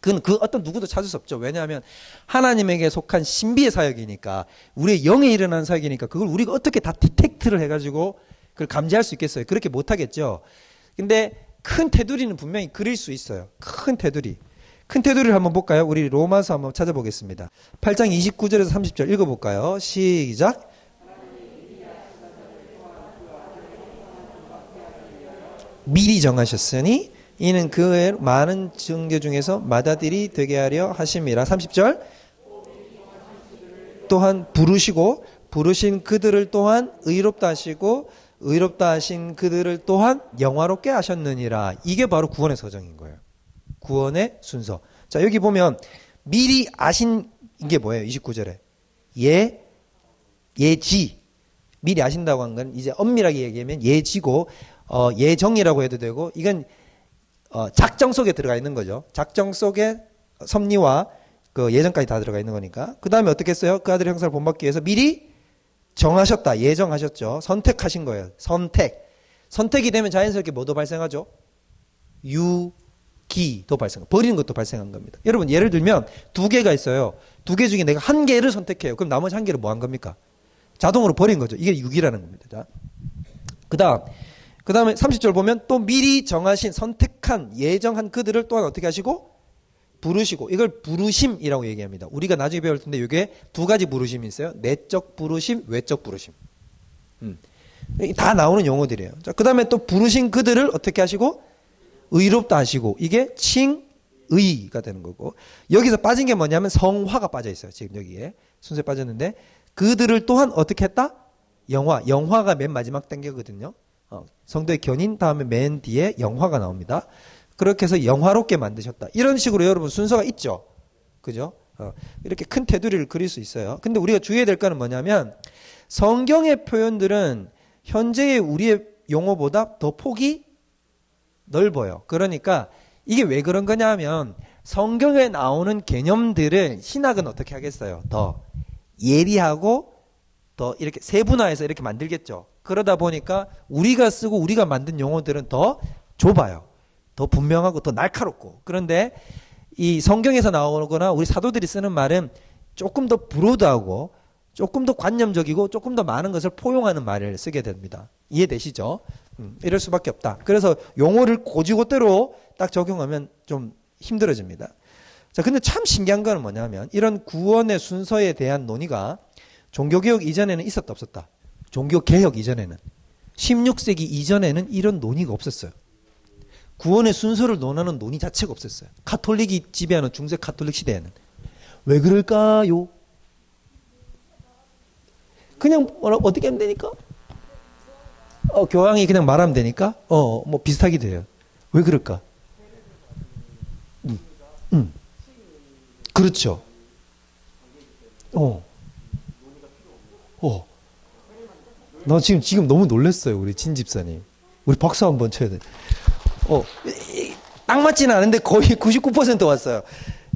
그건 그 어떤 누구도 찾을 수 없죠. 왜냐하면 하나님에게 속한 신비의 사역이니까, 우리의 영에 일어나는 사역이니까 그걸 우리가 어떻게 다 디텍트를 해가지고 그걸 감지할 수 있겠어요? 그렇게 못하겠죠. 근데 큰 테두리는 분명히 그릴 수 있어요. 큰 테두리. 큰 테두리를 한번 볼까요? 우리 로마서 한번 찾아보겠습니다. 8장 29절에서 30절 읽어볼까요? 시작. 미리 정하셨으니 이는 그의 많은 증거 중에서 맏아들이 되게 하려 하심이라. 30절. 또한 부르시고 부르신 그들을 또한 의롭다 하시고 의롭다 하신 그들을 또한 영화롭게 하셨느니라. 이게 바로 구원의 서정인 거예요. 구원의 순서. 자, 여기 보면 미리 아신 게 뭐예요? 29절에 예지. 미리 아신다고 한 건 이제 엄밀하게 얘기하면 예지고 예정이라고 해도 되고, 이건 작정 속에 들어가 있는 거죠. 작정 속에 섭리와 그 예정까지 다 들어가 있는 거니까. 그 다음에 어떻게 했어요? 그 아들의 형상을 본받기 위해서 미리 정하셨다. 예정하셨죠. 선택하신 거예요. 선택이 되면 자연스럽게 뭐도 발생하죠? 유기도 발생. 버리는 것도 발생한 겁니다. 여러분, 예를 들면 2개가 있어요. 2개 중에 내가 1개를 선택해요. 그럼 나머지 1개를 뭐 한 겁니까? 자동으로 버린 거죠. 이게 유기라는 겁니다. 자, 그 다음에 30절 보면 또 미리 정하신, 선택한, 예정한 그들을 또한 어떻게 하시고? 부르시고. 이걸 부르심이라고 얘기합니다. 우리가 나중에 배울 텐데 이게 2가지 부르심이 있어요. 내적 부르심, 외적 부르심. 다 나오는 용어들이에요. 자, 그 다음에 또 부르신 그들을 어떻게 하시고? 의롭다 하시고. 이게 칭의가 되는 거고. 여기서 빠진 게 뭐냐면 성화가 빠져 있어요. 지금 여기에 순서에 빠졌는데, 그들을 또한 어떻게 했다? 영화가 맨 마지막 단계거든요. 성도의 견인 다음에 맨 뒤에 영화가 나옵니다. 그렇게 해서 영화롭게 만드셨다. 이런 식으로 여러분 순서가 있죠. 그죠? 이렇게 큰 테두리를 그릴 수 있어요. 근데 우리가 주의해야 될 거는 뭐냐면, 성경의 표현들은 현재의 우리의 용어보다 더 폭이 넓어요. 그러니까 이게 왜 그런 거냐 하면, 성경에 나오는 개념들을 신학은 어떻게 하겠어요? 더 예리하고 더 이렇게 세분화해서 이렇게 만들겠죠. 그러다 보니까 우리가 쓰고 우리가 만든 용어들은 더 좁아요. 더 분명하고 더 날카롭고. 그런데 이 성경에서 나오거나 우리 사도들이 쓰는 말은 조금 더 브로드하고 조금 더 관념적이고 조금 더 많은 것을 포용하는 말을 쓰게 됩니다. 이해되시죠? 이럴 수밖에 없다. 그래서 용어를 고지고대로 딱 적용하면 좀 힘들어집니다. 자, 근데 참 신기한 건 뭐냐면, 이런 구원의 순서에 대한 논의가 종교개혁 이전에는 있었다 없었다? 종교개혁 이전에는, 16세기 이전에는 이런 논의가 없었어요. 구원의 순서를 논하는 논의 자체가 없었어요. 가톨릭이 지배하는 중세 가톨릭 시대에는. 왜 그럴까요? 그냥 어떻게 하면 되니까? 교황이 그냥 말하면 되니까? 뭐 비슷하기도 해요. 왜 그럴까? 그렇죠. 나 지금 너무 놀랐어요. 우리 진 집사님. 우리 박수 한번 쳐야 돼. 딱 맞지는 않은데 거의 99% 왔어요.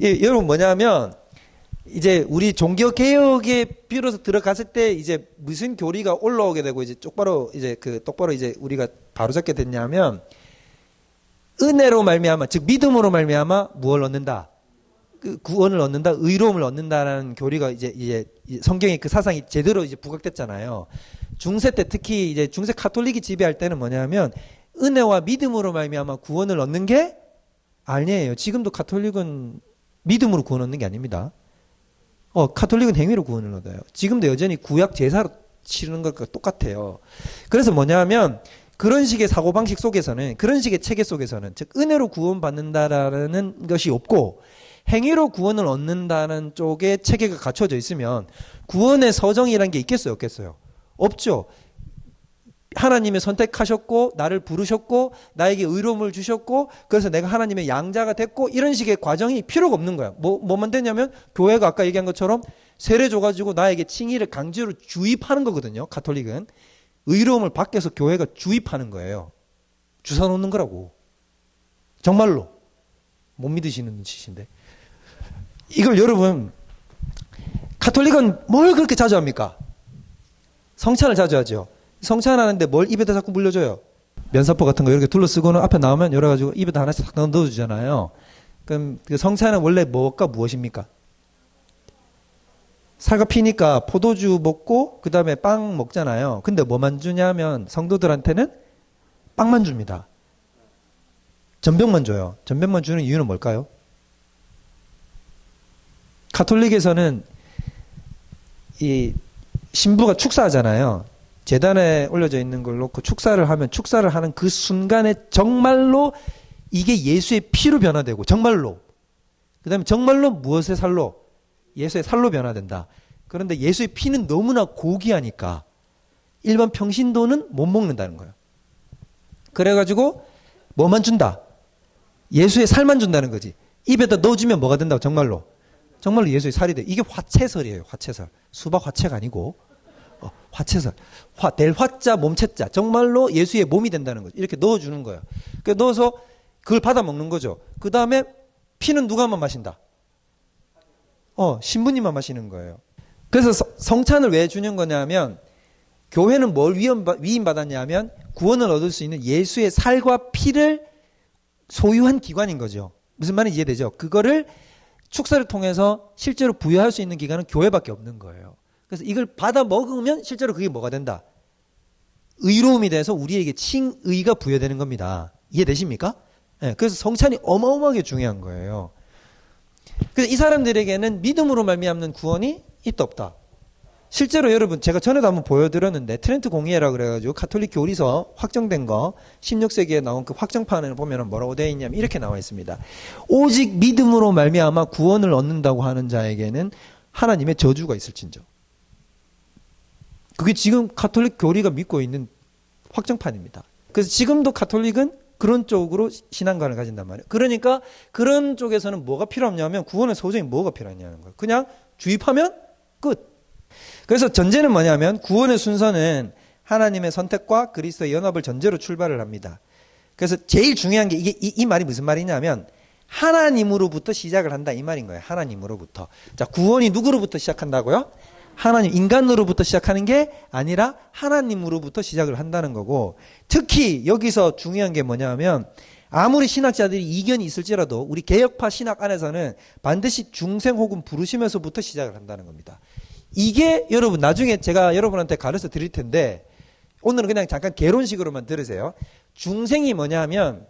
여러분 뭐냐면, 이제 우리 종교 개혁에 비로소 들어갔을 때 이제 무슨 교리가 올라오게 되고 이제 똑바로 이제 우리가 바로잡게 됐냐면, 은혜로 말미암아, 즉 믿음으로 말미암아 무엇을 얻는다? 그 구원을 얻는다, 의로움을 얻는다라는 교리가 이제 성경의 그 사상이 제대로 이제 부각됐잖아요. 중세 때 특히 이제 중세 가톨릭이 지배할 때는 뭐냐면, 은혜와 믿음으로 말미암아 구원을 얻는 게 아니에요. 지금도 가톨릭은 믿음으로 구원 얻는 게 아닙니다. 가톨릭은 행위로 구원을 얻어요. 지금도 여전히 구약 제사로 치르는 것과 똑같아요. 그래서 뭐냐면, 그런 식의 사고방식 속에서는, 그런 식의 체계 속에서는, 즉 은혜로 구원받는다라는 것이 없고 행위로 구원을 얻는다는 쪽에 체계가 갖춰져 있으면 구원의 서정이라는 게 있겠어요? 없겠어요? 없죠. 하나님이 선택하셨고 나를 부르셨고 나에게 의로움을 주셨고 그래서 내가 하나님의 양자가 됐고, 이런 식의 과정이 필요가 없는 거야. 뭐만 되냐면, 교회가 아까 얘기한 것처럼 세례 줘가지고 나에게 칭의를 강제로 주입하는 거거든요. 가톨릭은 의로움을 밖에서 교회가 주입하는 거예요. 주사 놓는 거라고. 정말로 못 믿으시는 짓인데, 이걸 여러분, 가톨릭은 뭘 그렇게 자주 합니까? 성찬을 자주 하죠. 성찬하는데 뭘 입에다 자꾸 물려줘요? 면사포 같은 거 이렇게 둘러쓰고는 앞에 나오면 열어가지고 입에다 하나씩 딱 넣어주잖아요. 그럼 그 성찬은 원래 뭐가 무엇입니까? 살과 피니까 포도주 먹고 그 다음에 빵 먹잖아요. 근데 뭐만 주냐면 성도들한테는 빵만 줍니다. 전병만 줘요. 전병만 주는 이유는 뭘까요? 가톨릭에서는 이 신부가 축사하잖아요. 제단에 올려져 있는 걸 놓고 축사를 하면 축사를 하는 그 순간에 정말로 이게 예수의 피로 변화되고 정말로 그 다음에 정말로 무엇의 살로? 예수의 살로 변화된다. 그런데 예수의 피는 너무나 고귀하니까 일반 평신도는 못 먹는다는 거예요. 그래가지고 뭐만 준다? 예수의 살만 준다는 거지. 입에다 넣어주면 뭐가 된다고 정말로? 정말로 예수의 살이 돼. 이게 화채설이에요. 화채설. 수박 화채가 아니고 화채설. 될 화자 몸채자. 정말로 예수의 몸이 된다는 거죠. 이렇게 넣어주는 거예요. 그 넣어서 그걸 받아 먹는 거죠. 그 다음에 피는 누가만 마신다? 신부님만 마시는 거예요. 그래서 성찬을 왜 주는 거냐면 교회는 뭘 위임받았냐면 구원을 얻을 수 있는 예수의 살과 피를 소유한 기관인 거죠. 무슨 말인지 이해되죠? 그거를 축사를 통해서 실제로 부여할 수 있는 기관은 교회밖에 없는 거예요. 그래서 이걸 받아 먹으면 실제로 그게 뭐가 된다? 의로움이 돼서 우리에게 칭의가 부여되는 겁니다. 이해되십니까? 네, 그래서 성찬이 어마어마하게 중요한 거예요. 그래서 이 사람들에게는 믿음으로 말미암는 구원이 있다 없다. 실제로 여러분 제가 전에도 한번 보여드렸는데 트렌트 공의회라 그래가지고 가톨릭 교리서 확정된 거 16세기에 나온 그 확정판을 보면 뭐라고 되어 있냐면 이렇게 나와 있습니다. 오직 믿음으로 말미암아 구원을 얻는다고 하는 자에게는 하나님의 저주가 있을진저. 그게 지금 가톨릭 교리가 믿고 있는 확정판입니다. 그래서 지금도 가톨릭은 그런 쪽으로 신앙관을 가진단 말이에요. 그러니까 그런 쪽에서는 뭐가 필요하냐면 구원의 소정이 뭐가 필요하냐는 거예요. 그냥 주입하면 끝. 그래서 전제는 뭐냐면 구원의 순서는 하나님의 선택과 그리스도의 연합을 전제로 출발을 합니다. 그래서 제일 중요한 게 이 말이 무슨 말이냐면 하나님으로부터 시작을 한다 이 말인 거예요. 하나님으로부터. 자, 구원이 누구로부터 시작한다고요? 하나님, 인간으로부터 시작하는 게 아니라 하나님으로부터 시작을 한다는 거고, 특히 여기서 중요한 게 뭐냐면 아무리 신학자들이 이견이 있을지라도 우리 개혁파 신학 안에서는 반드시 중생 혹은 부르심에서부터 시작을 한다는 겁니다. 이게 여러분 나중에 제가 여러분한테 가르쳐 드릴 텐데 오늘은 그냥 잠깐 개론식으로만 들으세요. 중생이 뭐냐면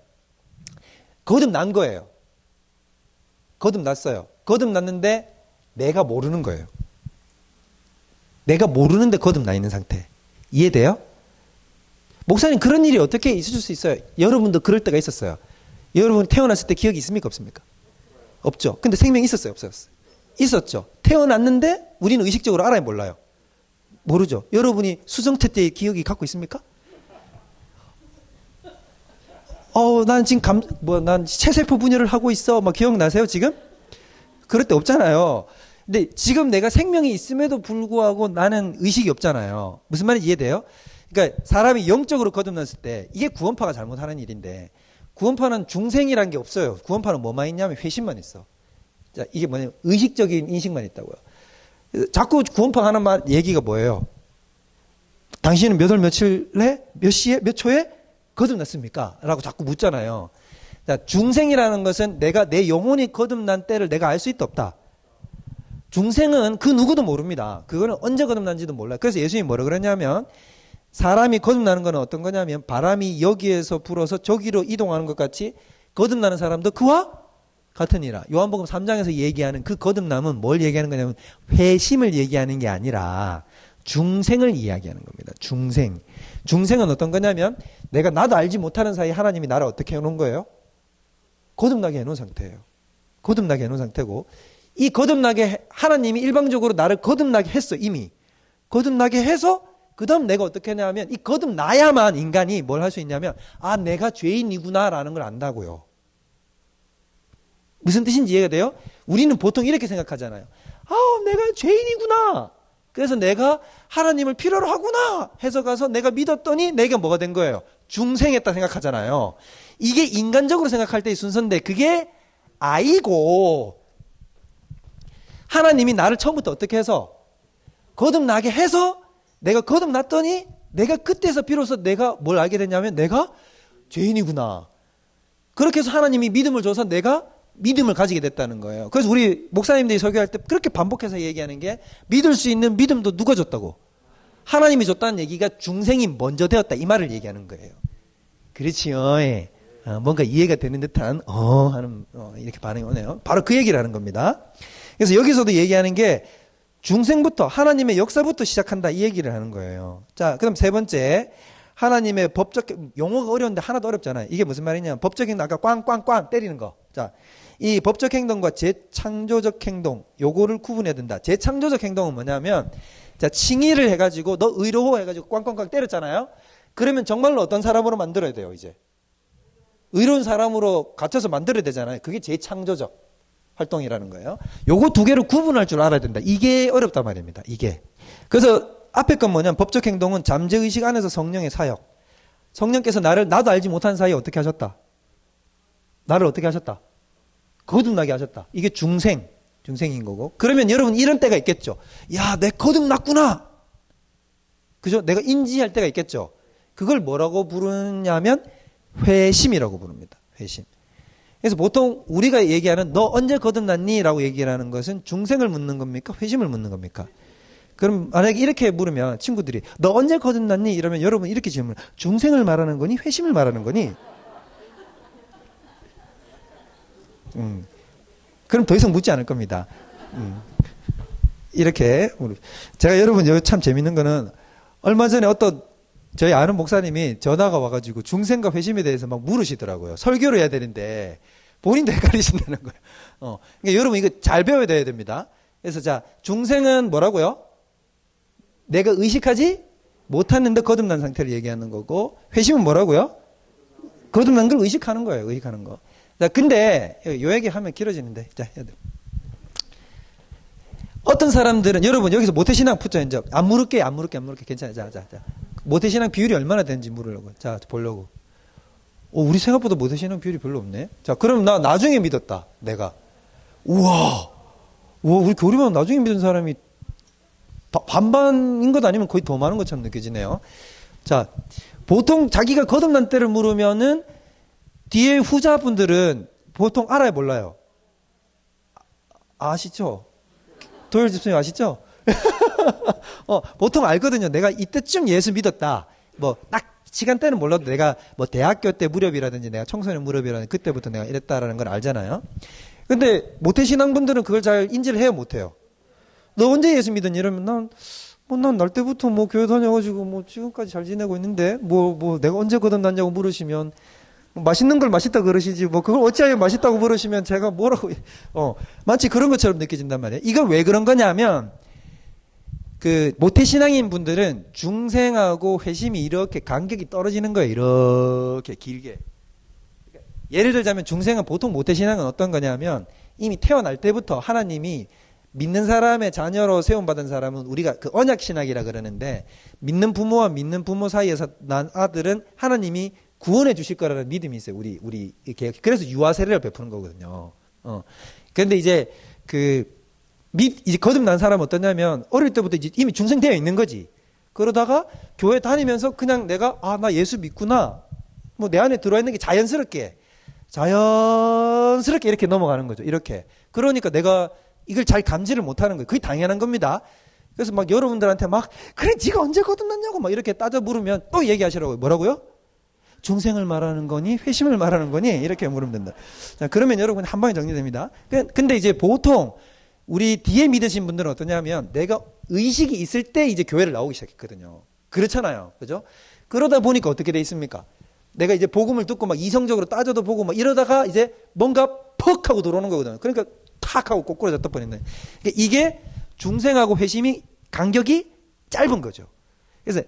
거듭난 거예요. 거듭났어요. 거듭났는데 내가 모르는 거예요. 내가 모르는데 거듭나 있는 상태. 이해돼요? 목사님 그런 일이 어떻게 있을 수 있어요? 여러분도 그럴 때가 있었어요. 여러분 태어났을 때 기억이 있습니까? 없습니까? 없죠. 근데 생명이 있었어요? 없었어요? 있었죠. 태어났는데 우리는 의식적으로 알아요? 몰라요? 모르죠. 여러분이 수정태 때의 기억이 갖고 있습니까? 난 지금 난 체세포 분열을 하고 있어. 막 기억나세요, 지금? 그럴 때 없잖아요. 근데 지금 내가 생명이 있음에도 불구하고 나는 의식이 없잖아요. 무슨 말인지 이해돼요? 그러니까 사람이 영적으로 거듭났을 때 이게 구원파가 잘못하는 일인데 구원파는 중생이란 게 없어요. 구원파는 뭐만 있냐면 회심만 있어. 자, 이게 뭐냐면 의식적인 인식만 있다고요. 자꾸 구원파 하는 말 얘기가 뭐예요? 당신은 몇 월 며칠에 몇 시에 몇 초에 거듭났습니까? 라고 자꾸 묻잖아요. 자, 중생이라는 것은 내가 내 영혼이 거듭난 때를 내가 알 수 있다 없다. 중생은 그 누구도 모릅니다. 그거는 언제 거듭난지도 몰라요. 그래서 예수님이 뭐라 그러냐면 사람이 거듭나는 건 어떤 거냐면 바람이 여기에서 불어서 저기로 이동하는 것 같이 거듭나는 사람도 그와 같으니라. 요한복음 3장에서 얘기하는 그 거듭남은 뭘 얘기하는 거냐면 회심을 얘기하는 게 아니라 중생을 이야기하는 겁니다. 중생. 중생은 어떤 거냐면 내가 나도 알지 못하는 사이 하나님이 나를 어떻게 해놓은 거예요? 거듭나게 해놓은 상태예요. 거듭나게 해놓은 상태고 이 거듭나게 하나님이 일방적으로 나를 거듭나게 했어. 이미. 거듭나게 해서 그 다음 내가 어떻게 하냐면 이 거듭나야만 인간이 뭘 할 수 있냐면 내가 죄인이구나 라는 걸 안다고요. 무슨 뜻인지 이해가 돼요? 우리는 보통 이렇게 생각하잖아요. 내가 죄인이구나. 그래서 내가 하나님을 필요로 하구나 해서 가서 내가 믿었더니 내가 뭐가 된 거예요? 중생했다 생각하잖아요. 이게 인간적으로 생각할 때의 순서인데 그게 아니고 하나님이 나를 처음부터 어떻게 해서 거듭나게 해서 내가 거듭났더니 내가 그때서 비로소 내가 뭘 알게 됐냐면 내가 죄인이구나. 그렇게 해서 하나님이 믿음을 줘서 내가 믿음을 가지게 됐다는 거예요. 그래서 우리 목사님들이 설교할 때 그렇게 반복해서 얘기하는 게 믿을 수 있는 믿음도 누가 줬다고? 하나님이 줬다는 얘기가 중생이 먼저 되었다. 이 말을 얘기하는 거예요. 그렇지요. 예. 뭔가 이해가 되는 듯한 하는 이렇게 반응이 오네요. 바로 그 얘기를 하는 겁니다. 그래서 여기서도 얘기하는 게 중생부터 하나님의 역사부터 시작한다 이 얘기를 하는 거예요. 자, 그럼 세 번째 하나님의 법적 용어가 어려운데 하나도 어렵잖아요. 이게 무슨 말이냐면 법적 행동 아까 꽝꽝꽝 때리는 거. 자, 이 법적 행동과 재창조적 행동 요거를 구분해야 된다. 재창조적 행동은 뭐냐면 자, 칭의를 해가지고 너 의로워 해가지고 꽝꽝꽝 때렸잖아요. 그러면 정말로 어떤 사람으로 만들어야 돼요, 이제. 의로운 사람으로 갖춰서 만들어야 되잖아요. 그게 재창조적 활동이라는 거예요. 요거 두 개를 구분할 줄 알아야 된다. 이게 어렵단 말입니다. 이게. 그래서 앞에 건 뭐냐면 법적 행동은 잠재의식 안에서 성령의 사역. 성령께서 나도 알지 못한 사이에 어떻게 하셨다? 나를 어떻게 하셨다? 거듭나게 하셨다. 이게 중생인 거고. 그러면 여러분 이런 때가 있겠죠. 야, 내 거듭났구나. 그죠? 내가 인지할 때가 있겠죠. 그걸 뭐라고 부르냐면 회심이라고 부릅니다. 회심. 그래서 보통 우리가 얘기하는 너 언제 거듭났니? 라고 얘기를 하는 것은 중생을 묻는 겁니까? 회심을 묻는 겁니까? 그럼 만약에 이렇게 물으면 친구들이 너 언제 거듭났니? 이러면 여러분 이렇게 질문을 중생을 말하는 거니? 회심을 말하는 거니? 그럼 더 이상 묻지 않을 겁니다. 이렇게 제가 여러분 여기 참 재밌는 거는 얼마 전에 어떤 저희 아는 목사님이 전화가 와가지고 중생과 회심에 대해서 막 물으시더라고요. 설교를 해야 되는데 본인도 헷갈리신다는 거예요. 그러니까 여러분 이거 잘 배워야 됩니다. 그래서 자, 중생은 뭐라고요? 내가 의식하지 못했는데 거듭난 상태를 얘기하는 거고, 회심은 뭐라고요? 거듭난 걸 의식하는 거예요. 의식하는 거. 자, 근데 요 얘기 하면 길어지는데, 자, 해야 돼. 어떤 사람들은 여러분 여기서 모태신앙 붙자 이제 안 물을게 괜찮아요. 자. 모태신앙 비율이 얼마나 되는지 물으려고. 자, 보려고. 우리 생각보다 모태신앙 비율이 별로 없네. 자, 그럼 나 나중에 믿었다. 내가. 우와, 우리 교리만 나중에 믿은 사람이 반반인 것 아니면 거의 더 많은 것처럼 느껴지네요. 자, 보통 자기가 거듭난 때를 물으면은 뒤에 후자분들은 보통 알아요, 몰라요? 아시죠? 도열 집사님 아시죠? 보통 알거든요. 내가 이때쯤 예수 믿었다. 뭐 딱 시간대는 몰라도 내가 뭐 대학교 때 무렵이라든지 내가 청소년 무렵이라든지 그때부터 내가 이랬다라는 걸 알잖아요. 근데 모태신앙분들은 그걸 잘 인지를 해요, 못해요? 너 언제 예수 믿었니? 이러면 난 날 때부터 뭐 교회 다녀가지고 뭐 지금까지 잘 지내고 있는데 뭐 내가 언제 거듭났냐고 물으시면 맛있는 걸 맛있다 그러시지 뭐 그걸 어찌하여 맛있다고 물으시면 제가 뭐라고 마치 그런 것처럼 느껴진단 말이에요. 이건 왜 그런 거냐면 그 모태신앙인 분들은 중생하고 회심이 이렇게 간격이 떨어지는 거예요. 이렇게 길게. 예를 들자면 중생은 보통 모태신앙은 어떤 거냐면 이미 태어날 때부터 하나님이 믿는 사람의 자녀로 세움받은 사람은 우리가 그 언약신학이라 그러는데 믿는 부모와 믿는 부모 사이에서 난 아들은 하나님이 구원해 주실 거라는 믿음이 있어요. 우리 이렇게. 그래서 유아 세례를 베푸는 거거든요. 그런데 이제 이제 거듭난 사람은 어떠냐면 어릴 때부터 이제 이미 중생되어 있는 거지. 그러다가 교회 다니면서 그냥 내가 나 예수 믿구나. 뭐 내 안에 들어와 있는 게 자연스럽게 이렇게 넘어가는 거죠. 이렇게. 그러니까 내가 이걸 잘 감지를 못하는 거예요. 그게 당연한 겁니다. 그래서 막 여러분들한테 그래 네가 언제 거듭났냐고 막 이렇게 따져 물으면 또 얘기하시라고요. 뭐라고요? 중생을 말하는 거니 회심을 말하는 거니 이렇게 물으면 된다. 자, 그러면 여러분 한 방에 정리됩니다. 근데 이제 보통 우리 뒤에 믿으신 분들은 어떠냐면 내가 의식이 있을 때 이제 교회를 나오기 시작했거든요. 그렇잖아요. 그죠? 그러다 보니까 어떻게 돼 있습니까? 내가 이제 복음을 듣고 막 이성적으로 따져도 보고 막 이러다가 이제 뭔가 퍽 하고 들어오는 거거든요. 그러니까 탁 하고 꼬꾸라져 떠버리는. 그러니까 이게 중생하고 회심이 간격이 짧은 거죠. 그래서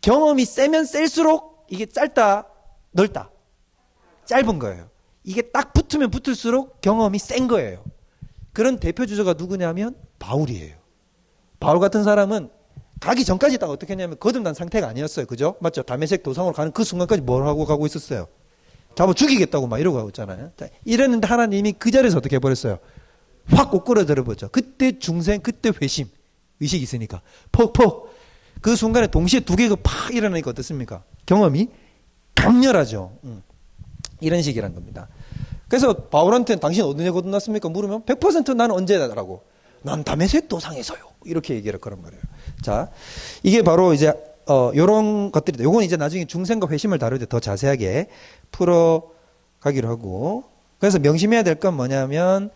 경험이 세면 셀수록 이게 짧다, 넓다. 짧은 거예요. 이게 딱 붙으면 붙을수록 경험이 센 거예요. 그런 대표 주자가 누구냐면 바울이에요. 바울 같은 사람은 가기 전까지 딱 어떻게 했냐면 거듭난 상태가 아니었어요. 그죠? 맞죠? 다메섹 도상으로 가는 그 순간까지 뭘 하고 가고 있었어요? 잡아 죽이겠다고 막 이러고 가고 있잖아요. 이랬는데 하나님이 그 자리에서 어떻게 해버렸어요? 확 꼬꾸라져 버렸죠. 그때 중생, 그때 회심. 의식이 있으니까. 퍽퍽. 그 순간에 동시에 두 개가 팍 일어나니까 어떻습니까? 경험이 강렬하죠. 이런 식이란 겁니다. 그래서 바울한테는 당신 어디에 거듭났습니까? 물으면 100% 나는 언제다라고. 난 다메섹 도상에서요. 이렇게 얘기를 그런 말이에요. 자, 이게 바로 이제 요런 것들이다. 요건 이제 나중에 중생과 회심을 다룰 때 더 자세하게 풀어가기로 하고. 그래서 명심해야 될 건 뭐냐면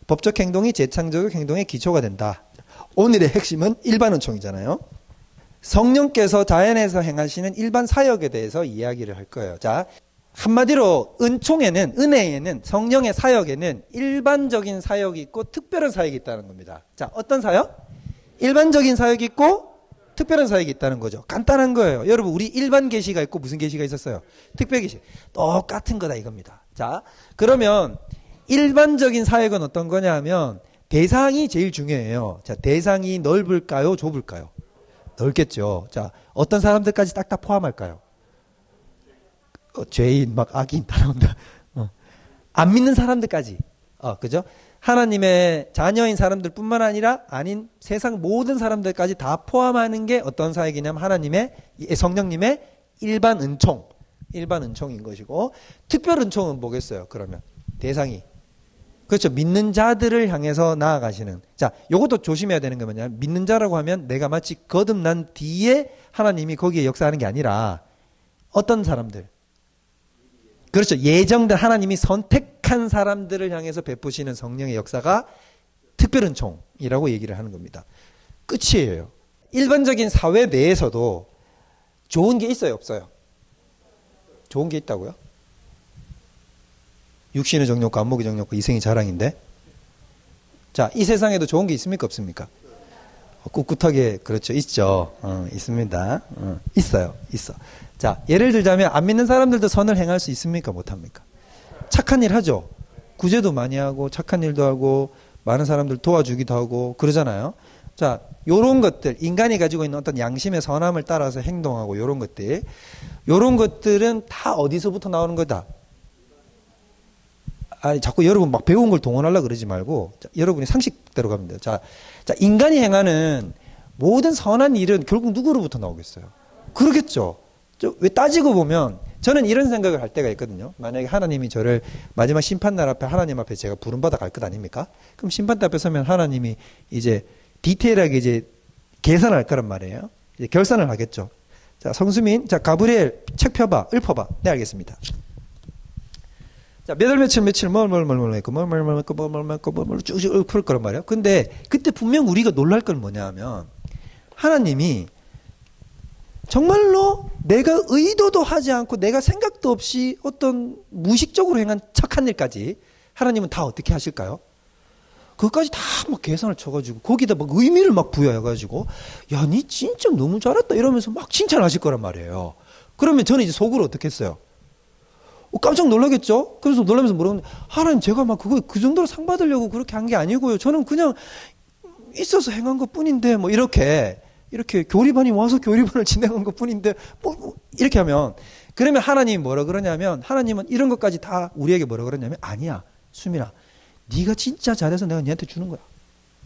법적 행동이 재창조적 행동의 기초가 된다. 오늘의 핵심은 일반 은총이잖아요. 성령께서 자연에서 행하시는 일반 사역에 대해서 이야기를 할 거예요. 자, 한마디로 은총에는, 은혜에는, 성령의 사역에는 일반적인 사역이 있고 특별한 사역이 있다는 겁니다. 자, 어떤 사역? 일반적인 사역이 있고 특별한 사역이 있다는 거죠. 간단한 거예요. 여러분, 우리 일반 계시가 있고 무슨 계시가 있었어요? 특별 계시. 똑같은 거다 이겁니다. 자, 그러면 일반적인 사역은 어떤 거냐 하면 대상이 제일 중요해요. 자, 대상이 넓을까요? 좁을까요? 넓겠죠. 자, 어떤 사람들까지 딱딱 포함할까요? 죄인, 막 악인 다 나온다. 안 믿는 사람들까지. 그죠? 하나님의 자녀인 사람들 뿐만 아니라 아닌 세상 모든 사람들까지 다 포함하는 게 어떤 사역이냐면 하나님의, 성령님의 일반 은총인 것이고, 특별 은총은 뭐겠어요? 그러면 대상이. 그렇죠. 믿는 자들을 향해서 나아가시는. 자, 요것도 조심해야 되는 게 뭐냐면 믿는 자라고 하면 내가 마치 거듭난 뒤에 하나님이 거기에 역사하는 게 아니라 어떤 사람들. 그렇죠. 예정된 하나님이 선택한 사람들을 향해서 베푸시는 성령의 역사가 특별 은총이라고 얘기를 하는 겁니다. 끝이에요. 일반적인 사회 내에서도 좋은 게 있어요, 없어요? 좋은 게 있다고요? 육신의 정욕과 안목의 정욕과 이생의 자랑인데, 자, 이 세상에도 좋은 게 있습니까, 없습니까? 꿋꿋하게, 그렇죠, 있죠. 있습니다. 있어요. 자, 예를 들자면 안 믿는 사람들도 선을 행할 수 있습니까, 못합니까? 착한 일 하죠. 구제도 많이 하고 착한 일도 하고 많은 사람들 도와주기도 하고 그러잖아요. 자, 요런 것들, 인간이 가지고 있는 어떤 양심의 선함을 따라서 행동하고 요런 것들은 다 어디서부터 나오는 거다? 아니, 자꾸 여러분 막 배운 걸 동원하려고 그러지 말고, 자, 여러분이 상식대로 가면 돼요. 자, 인간이 행하는 모든 선한 일은 결국 누구로부터 나오겠어요? 그러겠죠. 왜 따지고 보면, 저는 이런 생각을 할 때가 있거든요. 만약에 하나님이 저를 마지막 심판날 앞에 하나님 앞에 제가 부름받아 갈 것 아닙니까? 그럼 심판대 앞에 서면 하나님이 이제 디테일하게 이제 계산할 거란 말이에요. 이제 결산을 하겠죠. 자, 성수민, 자, 가브리엘 책 펴봐, 읊어봐. 네, 알겠습니다. 자, 몇 월 며칠 쭉쭉 읊을 거란 말이에요. 근데 그때 분명 우리가 놀랄 건 뭐냐 하면 하나님이 정말로 내가 의도도 하지 않고 내가 생각도 없이 어떤 무의식적으로 행한 착한 일까지 하나님은 다 어떻게 하실까요? 그것까지 다 막 계산을 쳐가지고 거기다 막 의미를 막 부여해가지고 야, 니 진짜 너무 잘했다 이러면서 막 칭찬하실 거란 말이에요. 그러면 저는 이제 속으로 어떻게 했어요? 깜짝 놀라겠죠? 그래서 놀라면서 뭐라고 하나님 제가 막 그 정도로 상 받으려고 그렇게 한 게 아니고요. 저는 그냥 있어서 행한 것 뿐인데 뭐 이렇게 교리반이 와서 교리반을 진행한 것 뿐인데 뭐 이렇게 하면 그러면 하나님이 뭐라 그러냐면 하나님은 이런 것까지 다 우리에게 뭐라 그러냐면 아니야 수민아 네가 진짜 잘해서 내가 니한테 주는 거야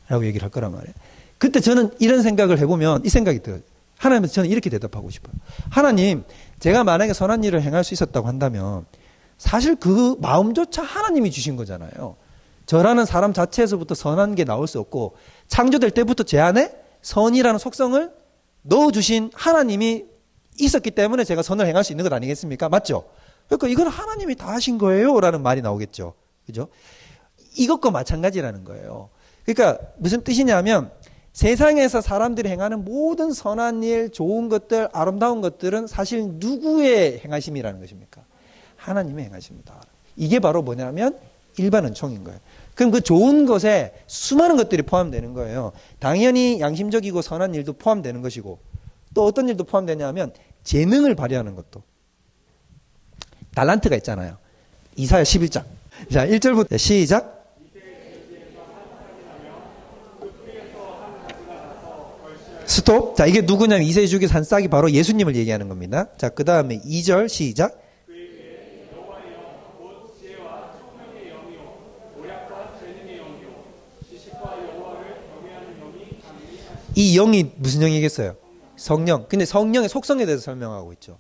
라고 얘기를 할 거란 말이에요. 그때 저는 이런 생각을 해보면 이 생각이 들어요. 하나님한테 저는 이렇게 대답하고 싶어요. 하나님 제가 만약에 선한 일을 행할 수 있었다고 한다면 사실 그 마음조차 하나님이 주신 거잖아요. 저라는 사람 자체에서부터 선한 게 나올 수 없고 창조될 때부터 제 안에 선이라는 속성을 넣어주신 하나님이 있었기 때문에 제가 선을 행할 수 있는 것 아니겠습니까? 맞죠? 그러니까 이건 하나님이 다 하신 거예요 라는 말이 나오겠죠. 그죠? 이것과 마찬가지라는 거예요. 그러니까 무슨 뜻이냐면 세상에서 사람들이 행하는 모든 선한 일, 좋은 것들, 아름다운 것들은 사실 누구의 행하심이라는 것입니까? 하나님의 행하심이다. 이게 바로 뭐냐면 일반 은총인 거예요. 그럼 그 좋은 것에 수많은 것들이 포함되는 거예요. 당연히 양심적이고 선한 일도 포함되는 것이고 또 어떤 일도 포함되냐면 재능을 발휘하는 것도. 달란트가 있잖아요. 이사야 11장. 자, 1절부터 시작. 스톱. 자, 이게 누구냐면 이세 주기에서 한 싹이 바로 예수님을 얘기하는 겁니다. 자, 그 다음에 2절 시작. 이 영이 무슨 영이겠어요? 성령. 근데 성령의 속성에 대해서 설명하고 있죠.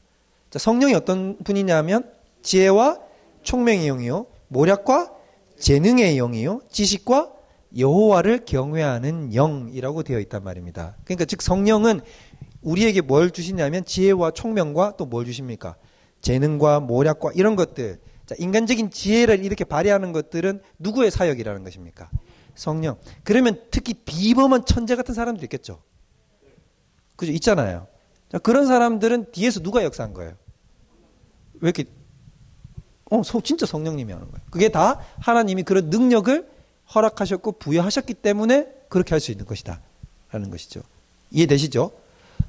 자, 성령이 어떤 분이냐면 지혜와 총명의 영이요, 모략과 재능의 영이요 지식과 여호와를 경외하는 영이라고 되어 있단 말입니다. 그러니까 즉 성령은 우리에게 뭘 주시냐면 지혜와 총명과 또 뭘 주십니까? 재능과 모략과 이런 것들. 자, 인간적인 지혜를 이렇게 발휘하는 것들은 누구의 사역이라는 것입니까? 성령. 그러면 특히 비범한 천재 같은 사람도 있겠죠. 그죠? 있잖아요. 자, 그런 사람들은 뒤에서 누가 역사한 거예요? 왜 이렇게 진짜 성령님이 하는 거예요. 그게 다 하나님이 그런 능력을 허락하셨고 부여하셨기 때문에 그렇게 할 수 있는 것이다 라는 것이죠. 이해되시죠?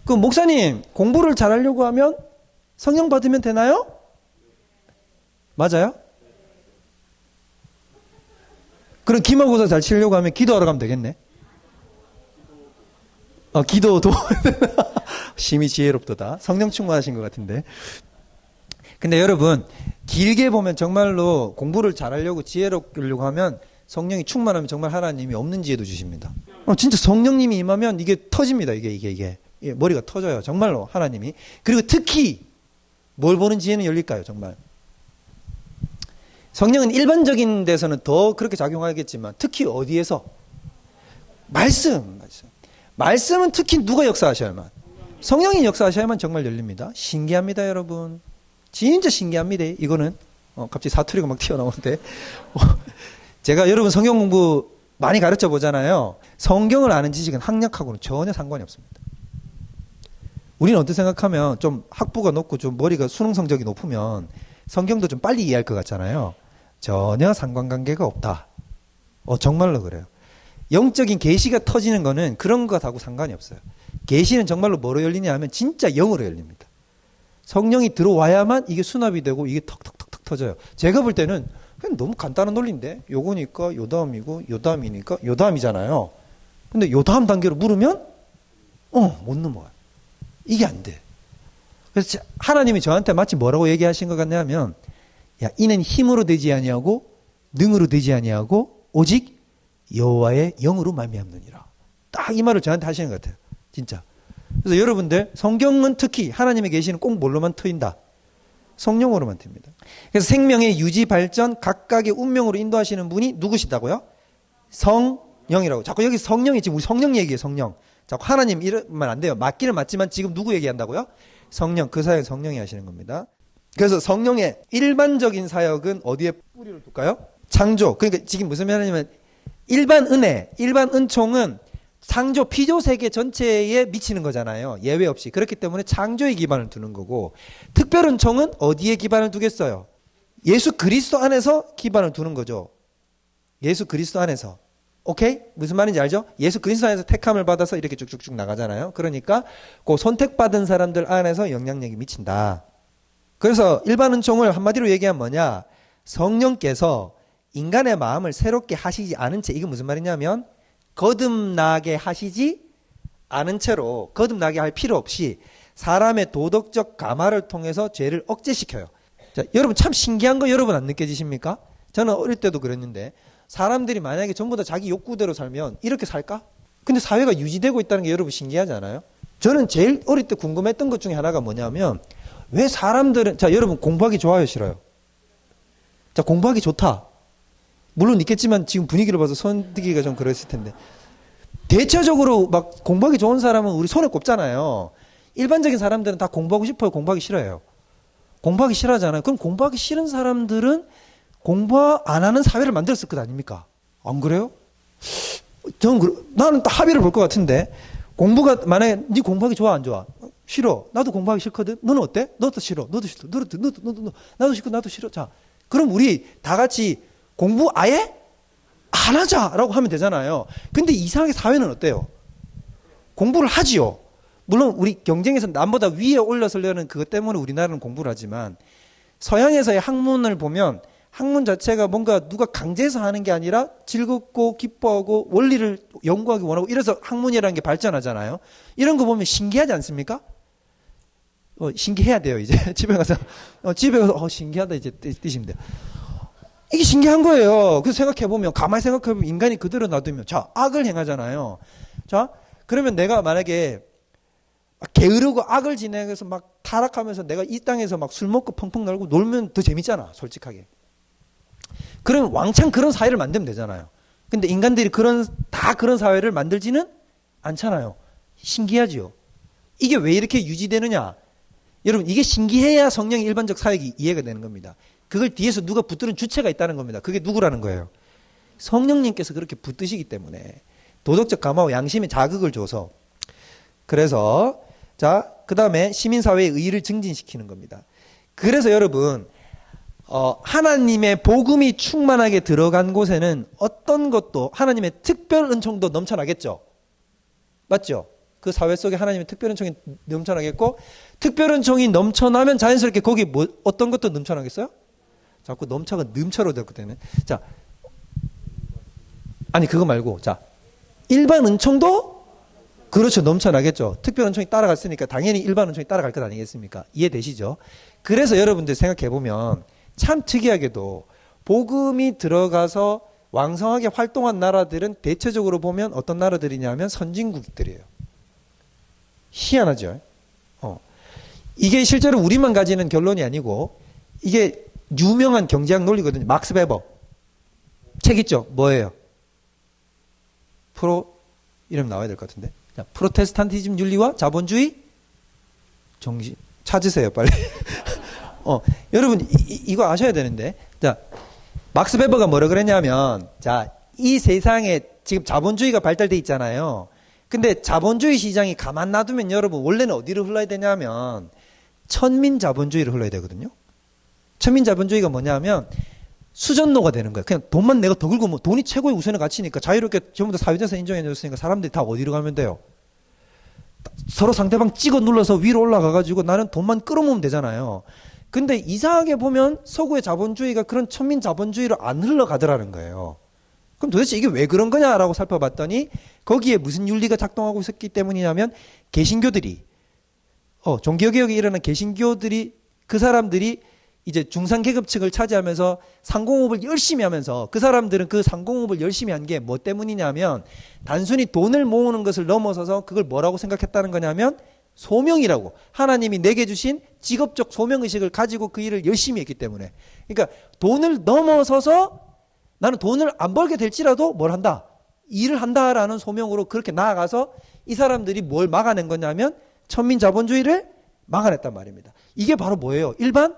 그럼 목사님 공부를 잘하려고 하면 성령 받으면 되나요? 맞아요? 그럼 기말고사 잘 치려고 하면 기도하러 가면 되겠네. 기도도 심히 지혜롭도다. 성령 충만하신 것 같은데. 근데 여러분 길게 보면 정말로 공부를 잘하려고 지혜롭려고 하면 성령이 충만하면 정말 하나님이 없는 지혜도 주십니다. 진짜 성령님이 임하면 이게 터집니다. 이게 머리가 터져요. 정말로 하나님이. 그리고 특히 뭘 보는 지혜는 열릴까요? 정말. 성령은 일반적인 데서는 더 그렇게 작용하겠지만 특히 어디에서? 말씀은 특히 누가 역사하셔야만? 성령이 역사하셔야만 정말 열립니다. 신기합니다, 여러분. 진짜 신기합니다. 이거는 갑자기 사투리가 막 튀어나오는데 제가 여러분 성경 공부 많이 가르쳐 보잖아요. 성경을 아는 지식은 학력하고는 전혀 상관이 없습니다. 우리는 어떻게 생각하면 좀 학부가 높고 좀 머리가 수능 성적이 높으면 성경도 좀 빨리 이해할 것 같잖아요. 전혀 상관관계가 없다. 정말로 그래요. 영적인 계시가 터지는 거는 그런 것하고 상관이 없어요. 계시는 정말로 뭐로 열리냐 하면 진짜 영으로 열립니다. 성령이 들어와야만 이게 수납이 되고 이게 턱턱턱턱 터져요. 제가 볼 때는 그냥 너무 간단한 논리인데 요거니까 요 다음이고 요 다음이니까 요 다음이잖아요. 근데 요 다음 단계로 물으면 못 넘어가요. 이게 안 돼. 그래서 하나님이 저한테 마치 뭐라고 얘기하신 것 같냐면 야 이는 힘으로 되지 아니하고 능으로 되지 아니하고 오직 여호와의 영으로 말미암느니라. 딱 이 말을 저한테 하시는 것 같아요. 진짜. 그래서 여러분들 성경은 특히 하나님의 계시는 꼭 뭘로만 트인다? 성령으로만 트입니다. 그래서 생명의 유지 발전 각각의 운명으로 인도하시는 분이 누구시다고요? 성령이라고. 자꾸 여기 성령이 지금 우리 성령 얘기예요. 성령. 자꾸 하나님 이러면 안 돼요. 맞기는 맞지만 지금 누구 얘기한다고요? 성령. 그 사역 성령이 하시는 겁니다. 그래서 성령의 일반적인 사역은 어디에 뿌리를 둘까요? 창조. 그러니까 지금 무슨 말이냐면 일반 은혜, 일반 은총은 창조, 피조 세계 전체에 미치는 거잖아요. 예외 없이. 그렇기 때문에 창조에 기반을 두는 거고 특별 은총은 어디에 기반을 두겠어요? 예수 그리스도 안에서 기반을 두는 거죠. 예수 그리스도 안에서. 오케이? 무슨 말인지 알죠? 예수 그리스도 안에서 택함을 받아서 이렇게 쭉쭉쭉 나가잖아요. 그러니까 그 선택받은 사람들 안에서 영향력이 미친다. 그래서 일반 은총을 한마디로 얘기하면 뭐냐? 성령께서 인간의 마음을 새롭게 하시지 않은 채, 이게 무슨 말이냐면 거듭나게 하시지 않은 채로 거듭나게 할 필요 없이 사람의 도덕적 감화를 통해서 죄를 억제시켜요. 자, 여러분 참 신기한 거 여러분 안 느껴지십니까? 저는 어릴 때도 그랬는데 사람들이 만약에 전부 다 자기 욕구대로 살면 이렇게 살까? 근데 사회가 유지되고 있다는 게 여러분 신기하지 않아요? 저는 제일 어릴 때 궁금했던 것 중에 하나가 뭐냐면 왜 사람들은 자 여러분 공부하기 좋아요 싫어요? 자 공부하기 좋다. 물론 있겠지만 지금 분위기를 봐서 손 들기가 좀 그랬을 텐데 대체적으로 막 공부하기 좋은 사람은 우리 손에 꼽잖아요. 일반적인 사람들은 다 공부하고 싶어요? 공부하기 싫어요? 공부하기 싫어하잖아요. 그럼 공부하기 싫은 사람들은 공부 안 하는 사회를 만들었을 것 아닙니까? 안 그래요? 나는 딱 합의를 볼 것 같은데 공부가 만약에 네 공부하기 좋아 안 좋아? 싫어. 나도 공부하기 싫거든. 너는 어때? 너도 싫어. 너도 싫어. 너도 나도 싫고 나도 싫어. 자, 그럼 우리 다 같이 공부 아예 안 하자라고 하면 되잖아요. 근데 이상하게 사회는 어때요? 공부를 하지요. 물론 우리 경쟁에서 남보다 위에 올라서려는 그것 때문에 우리나라는 공부를 하지만 서양에서의 학문을 보면 학문 자체가 뭔가 누가 강제해서 하는 게 아니라 즐겁고 기뻐하고 원리를 연구하기 원하고 이래서 학문이라는 게 발전하잖아요. 이런 거 보면 신기하지 않습니까? 신기해야 돼요. 이제 집에 가서 신기하다 이제 뜨시면 돼요. 이게 신기한 거예요. 그래서 생각해보면 가만히 생각해보면 인간이 그대로 놔두면 자 악을 행하잖아요. 자 그러면 내가 만약에 게으르고 악을 진행해서 막 타락하면서 내가 이 땅에서 막 술 먹고 펑펑 날고 놀면 더 재밌잖아. 솔직하게. 그럼 왕창 그런 사회를 만들면 되잖아요. 근데 인간들이 다 그런 사회를 만들지는 않잖아요. 신기하지요. 이게 왜 이렇게 유지되느냐? 여러분, 이게 신기해야 성령의 일반적 사역이 이해가 되는 겁니다. 그걸 뒤에서 누가 붙드는 주체가 있다는 겁니다. 그게 누구라는 거예요? 성령님께서 그렇게 붙드시기 때문에 도덕적 감화와 양심의 자극을 줘서. 그래서 자, 그 다음에 시민사회의 의의를 증진시키는 겁니다. 그래서 여러분, 하나님의 복음이 충만하게 들어간 곳에는 어떤 것도 하나님의 특별 은총도 넘쳐나겠죠. 맞죠? 그 사회 속에 하나님의 특별 은총이 넘쳐나겠고, 특별 은총이 넘쳐나면 자연스럽게 거기 어떤 것도 넘쳐나겠어요? 자꾸 넘쳐가 넘쳐로 됐거든요. 자, 아니 그거 말고, 자, 일반 은총도 그렇죠, 넘쳐나겠죠. 특별 은총이 따라갔으니까 당연히 일반 은총이 따라갈 것 아니겠습니까? 이해되시죠? 그래서 여러분들 생각해 보면 참 특이하게도 복음이 들어가서 왕성하게 활동한 나라들은 대체적으로 보면 어떤 나라들이냐면 선진국들이에요. 희한하죠. 이게 실제로 우리만 가지는 결론이 아니고 이게 유명한 경제학 논리거든요. 막스 베버 책 있죠. 뭐예요? 이름 나와야 될 것 같은데. 자, 프로테스탄티즘 윤리와 자본주의 정신 찾으세요 빨리. 여러분 이거 아셔야 되는데. 자, 막스 베버가 뭐라 그랬냐면, 자, 이 세상에 지금 자본주의가 발달돼 있잖아요. 근데 자본주의 시장이 가만 놔두면 여러분 원래는 어디로 흘러야 되냐면 천민 자본주의로 흘러야 되거든요. 천민 자본주의가 뭐냐면 수전노가 되는 거예요. 그냥 돈만 내가 더 긁으면 돈이 최고의 우선의 가치니까 자유롭게 전부 다 사회자산 인정해줬으니까 사람들이 다 어디로 가면 돼요? 서로 상대방 찍어 눌러서 위로 올라가가지고 나는 돈만 끌어모으면 되잖아요. 근데 이상하게 보면 서구의 자본주의가 그런 천민 자본주의로 안 흘러가더라는 거예요. 그럼 도대체 이게 왜 그런 거냐라고 살펴봤더니 거기에 무슨 윤리가 작동하고 있었기 때문이냐면 개신교들이 종교개혁이 일어난 개신교들이 그 사람들이 이제 중산계급층을 차지하면서 상공업을 열심히 하면서 그 사람들은 그 상공업을 열심히 한 게 뭐 때문이냐면 단순히 돈을 모으는 것을 넘어서서 그걸 뭐라고 생각했다는 거냐면 소명이라고 하나님이 내게 주신 직업적 소명의식을 가지고 그 일을 열심히 했기 때문에 그러니까 돈을 넘어서서 나는 돈을 안 벌게 될지라도 뭘 한다? 일을 한다라는 소명으로 그렇게 나아가서 이 사람들이 뭘 막아낸 거냐면 천민 자본주의를 막아냈단 말입니다. 이게 바로 뭐예요? 일반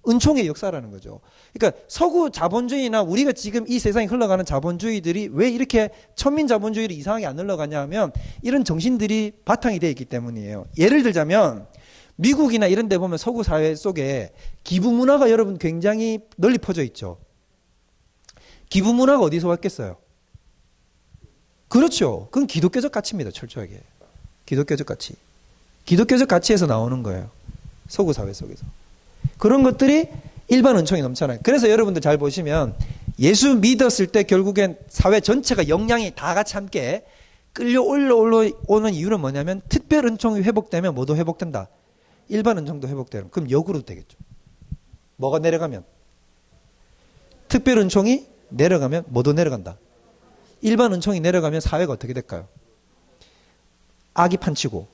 은총의 역사라는 거죠. 그러니까 서구 자본주의나 우리가 지금 이 세상에 흘러가는 자본주의들이 왜 이렇게 천민 자본주의로 이상하게 안 흘러가냐 하면 이런 정신들이 바탕이 되어 있기 때문이에요. 예를 들자면 미국이나 이런 데 보면 서구 사회 속에 기부 문화가 여러분 굉장히 널리 퍼져 있죠. 기부 문화가 어디서 왔겠어요? 그렇죠. 그건 기독교적 가치입니다. 철저하게. 기독교적 가치. 기독교적 가치에서 나오는 거예요. 서구 사회 속에서. 그런 것들이 일반 은총이 넘쳐나요. 그래서 여러분들 잘 보시면 예수 믿었을 때 결국엔 사회 전체가 역량이 다 같이 함께 끌려 올라오는 이유는 뭐냐면 특별 은총이 회복되면 뭐도 회복된다. 일반 은총도 회복되는. 그럼 역으로 되겠죠. 뭐가 내려가면? 특별 은총이 내려가면 뭐도 내려간다. 일반 은총이 내려가면 사회가 어떻게 될까요? 악이 판치고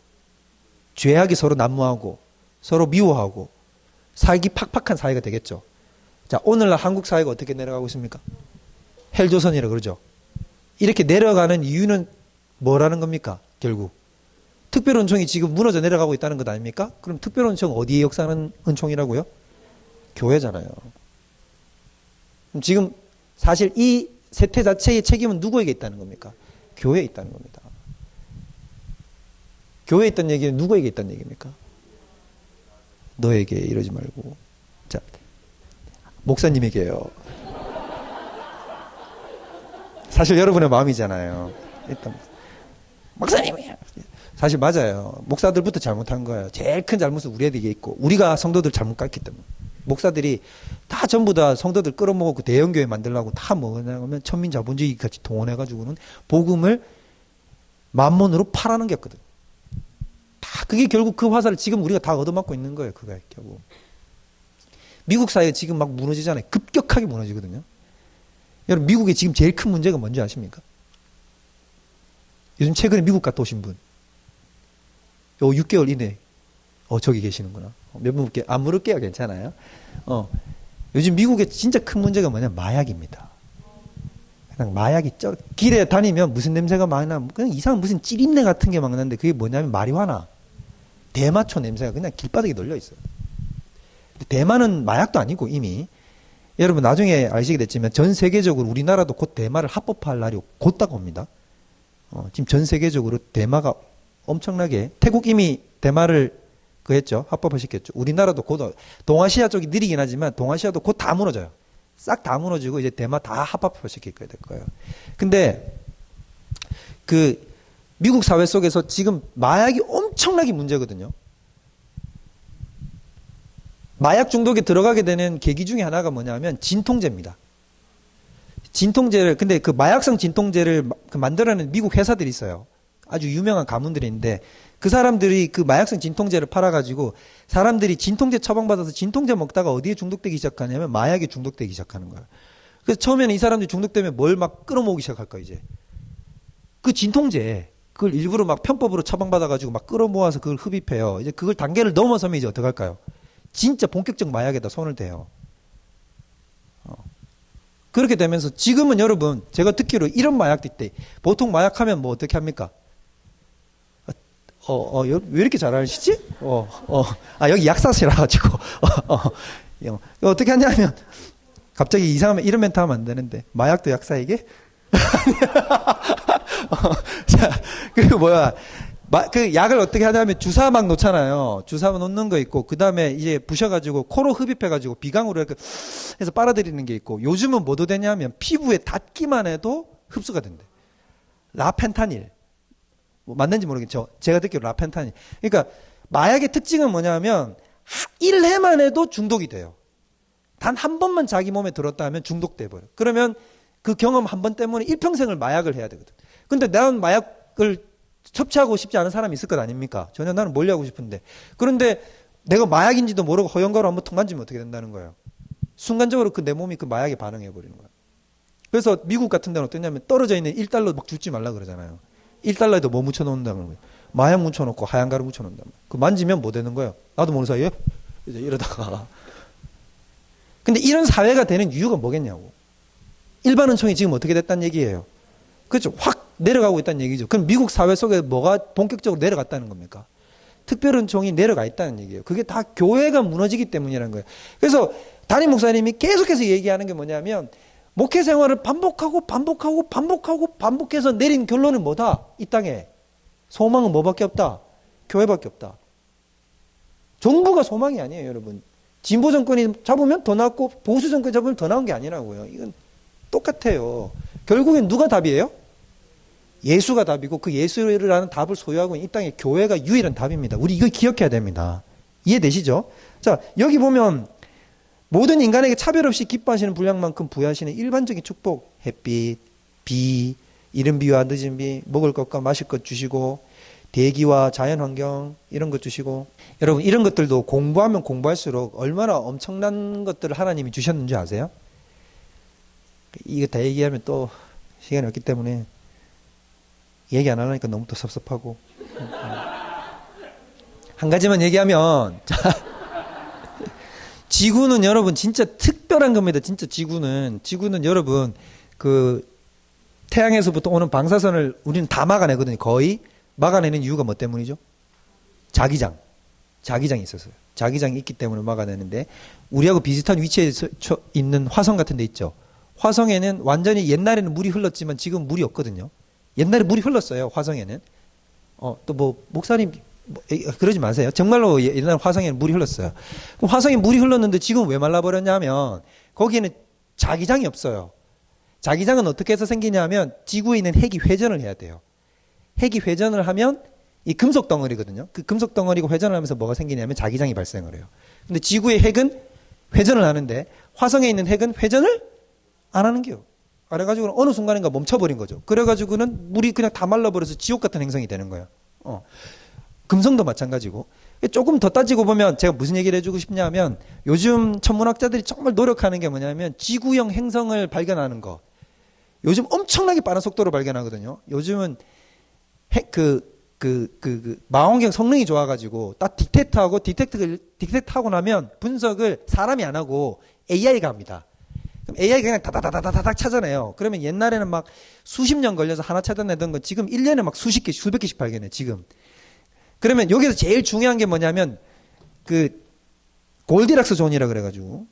죄악이 서로 난무하고 서로 미워하고 살기 팍팍한 사회가 되겠죠. 자, 오늘날 한국 사회가 어떻게 내려가고 있습니까? 헬조선이라 그러죠. 이렇게 내려가는 이유는 뭐라는 겁니까? 결국 특별은총이 지금 무너져 내려가고 있다는 것 아닙니까? 그럼 특별은총 어디에 역사하는 은총이라고요? 교회잖아요. 그럼 지금 사실 이 세태 자체의 책임은 누구에게 있다는 겁니까? 교회에 있다는 겁니다. 교회에 있다는 얘기는 누구에게 있다는 얘기입니까? 너에게 이러지 말고. 자, 목사님에게요. 사실 여러분의 마음이잖아요. 일단 목사님이야. 사실 맞아요. 목사들부터 잘못한 거예요. 제일 큰 잘못은 우리에게 있고 우리가 성도들 잘못 갔기 때문에. 목사들이 다 전부 다 성도들 끌어모으고 대형교회 만들려고 다 뭐냐면 천민자본주의 같이 동원해가지고는 복음을 만몬으로 팔아는 게 없거든. 다 그게 결국 그 화살을 지금 우리가 다 얻어맞고 있는 거예요. 그게 결국. 미국 사회가 지금 막 무너지잖아요. 급격하게 무너지거든요. 여러분 미국의 지금 제일 큰 문제가 뭔지 아십니까? 요즘 최근에 미국 갔다 오신 분. 요 6개월 이내. 저기 계시는구나. 몇 분께 안 물을게요. 괜찮아요. 요즘 미국의 진짜 큰 문제가 뭐냐면 마약입니다. 그냥 마약이 길에 다니면 무슨 냄새가 많이 나면 그냥 이상한 무슨 찌린내 같은 게 막 나는데 그게 뭐냐면 마리화나 대마초 냄새가 그냥 길바닥에 널려 있어요. 대마는 마약도 아니고 이미 여러분 나중에 아시게 됐지만 전 세계적으로 우리나라도 곧 대마를 합법화할 날이 곧 다가옵니다. 지금 전 세계적으로 대마가 엄청나게 태국 이미 대마를 했죠. 합법화시켰죠. 우리나라도 곧 동아시아 쪽이 느리긴 하지만 동아시아도 곧 다 무너져요. 싹 다 무너지고 이제 대마 다 합법화시킬 거예요. 근데 그 미국 사회 속에서 지금 마약이 엄청나게 문제거든요. 마약 중독에 들어가게 되는 계기 중에 하나가 뭐냐면 진통제입니다. 진통제를 근데 그 마약성 진통제를 만들어내는 미국 회사들이 있어요. 아주 유명한 가문들이 있는데 그 사람들이 그 마약성 진통제를 팔아가지고 사람들이 진통제 처방받아서 진통제 먹다가 어디에 중독되기 시작하냐면 마약에 중독되기 시작하는 거예요. 그래서 처음에는 이 사람들이 중독되면 뭘 막 끌어모으기 시작할 거예요, 이제. 그 진통제, 그걸 일부러 막 편법으로 처방받아가지고 막 끌어모아서 그걸 흡입해요. 이제 그걸 단계를 넘어서면 이제 어떡할까요? 진짜 본격적 마약에다 손을 대요. 그렇게 되면서 지금은 여러분, 제가 듣기로 이런 마약도 있대. 보통 마약하면 뭐 어떻게 합니까? 왜 이렇게 잘 아시지? 여기 약사시라가지고. 어떻게 하냐면, 갑자기 이상하면 이런 멘트 하면 안 되는데, 마약도 약사에게? 자, 그리고 그 약을 어떻게 하냐면 주사 막 놓잖아요. 주사 놓는 거 있고, 그 다음에 이제 부셔가지고, 코로 흡입해가지고, 비강으로 이렇게 해서 빨아들이는 게 있고, 요즘은 뭐도 되냐면, 피부에 닿기만 해도 흡수가 된대. 라펜타닐. 뭐 맞는지 모르겠죠. 제가 듣기로 라펜타닐. 그러니까 마약의 특징은 뭐냐면 1회만 해도 중독이 돼요. 단 한 번만 자기 몸에 들었다 하면 중독돼 버려. 그러면 그 경험 한 번 때문에 일평생을 마약을 해야 되거든. 근데 나는 마약을 섭취하고 싶지 않은 사람이 있을 것 아닙니까? 전혀 나는 멀리하고 싶은데. 그런데 내가 마약인지도 모르고 허용가로 한번 통 만지면 어떻게 된다는 거예요? 순간적으로 내 몸이 그 마약에 반응해 버리는 거예요. 그래서 미국 같은 데는 어떠냐면 떨어져 있는 1달러 막 줍지 말라 그러잖아요. 1달러에도 뭐 묻혀놓는다는 거예요. 마약 묻혀놓고 하얀 가루 묻혀놓는다. 그 만지면 뭐 되는 거예요? 나도 모르는 사이에 이제 이러다가. 근데 이런 사회가 되는 이유가 뭐겠냐고. 일반 은총이 지금 어떻게 됐다는 얘기예요? 그렇죠. 확 내려가고 있다는 얘기죠. 그럼 미국 사회 속에 뭐가 본격적으로 내려갔다는 겁니까? 특별 은총이 내려가 있다는 얘기예요. 그게 다 교회가 무너지기 때문이라는 거예요. 그래서 담임 목사님이 계속해서 얘기하는 게 뭐냐면 목회 생활을 반복해서 내린 결론은 뭐다? 이 땅에. 소망은 뭐밖에 없다? 교회밖에 없다. 정부가 소망이 아니에요, 여러분. 진보 정권이 잡으면 더 나았고 보수 정권이 잡으면 더 나은 게 아니라고요. 이건 똑같아요. 결국엔 누가 답이에요? 예수가 답이고 그 예수라는 답을 소유하고 있는 이 땅에 교회가 유일한 답입니다. 우리 이거 기억해야 됩니다. 이해되시죠? 자, 여기 보면 모든 인간에게 차별 없이 기뻐하시는 분량만큼 부여하시는 일반적인 축복, 햇빛, 비, 이른 비와 늦은 비, 먹을 것과 마실 것 주시고 대기와 자연환경 이런 것 주시고 여러분 이런 것들도 공부하면 공부할수록 얼마나 엄청난 것들을 하나님이 주셨는지 아세요? 이거 다 얘기하면 또 시간이 없기 때문에 얘기 안 하려니까 너무 또 섭섭하고 한 가지만 얘기하면 지구는 여러분 진짜 특별한 겁니다. 진짜 지구는 여러분 그 태양에서부터 오는 방사선을 우리는 다 막아내거든요. 거의 막아내는 이유가 뭐 때문이죠? 자기장이 있었어요. 자기장이 있기 때문에 막아내는데 우리하고 비슷한 위치에 있는 화성 같은 데 있죠. 화성에는 완전히 옛날에는 물이 흘렀지만 지금 물이 없거든요. 옛날에 물이 흘렀어요. 화성에는. 또 뭐 목사님 그러지 마세요. 정말로 옛날 화성에는 물이 흘렀어요. 그럼 화성에 물이 흘렀는데 지금 왜 말라버렸냐면 거기에는 자기장이 없어요. 자기장은 어떻게 해서 생기냐면 지구에 있는 핵이 회전을 해야 돼요. 핵이 회전을 하면 이 금속 덩어리거든요. 그 금속 덩어리가 회전을 하면서 뭐가 생기냐면 자기장이 발생을 해요. 근데 지구의 핵은 회전을 하는데 화성에 있는 핵은 회전을 안 하는 게요. 그래가지고 어느 순간인가 멈춰버린 거죠. 그래가지고는 물이 그냥 다 말라버려서 지옥 같은 행성이 되는 거예요. 금성도 마찬가지고. 조금 더 따지고 보면 제가 무슨 얘기를 해주고 싶냐면 요즘 천문학자들이 정말 노력하는 게 뭐냐면 지구형 행성을 발견하는 거. 요즘 엄청나게 빠른 속도로 발견하거든요. 요즘은 망원경 성능이 좋아가지고 딱 디텍트하고 나면 분석을 사람이 안 하고 AI가 합니다. 그럼 AI가 그냥 다다다다다닥 찾아내요. 그러면 옛날에는 막 수십 년 걸려서 하나 찾아내던 건 지금 1년에 막 수십 개, 수백 개씩 발견해, 지금. 그러면 여기서 제일 중요한 게 뭐냐면, 골디락스 존이라 그래가지고,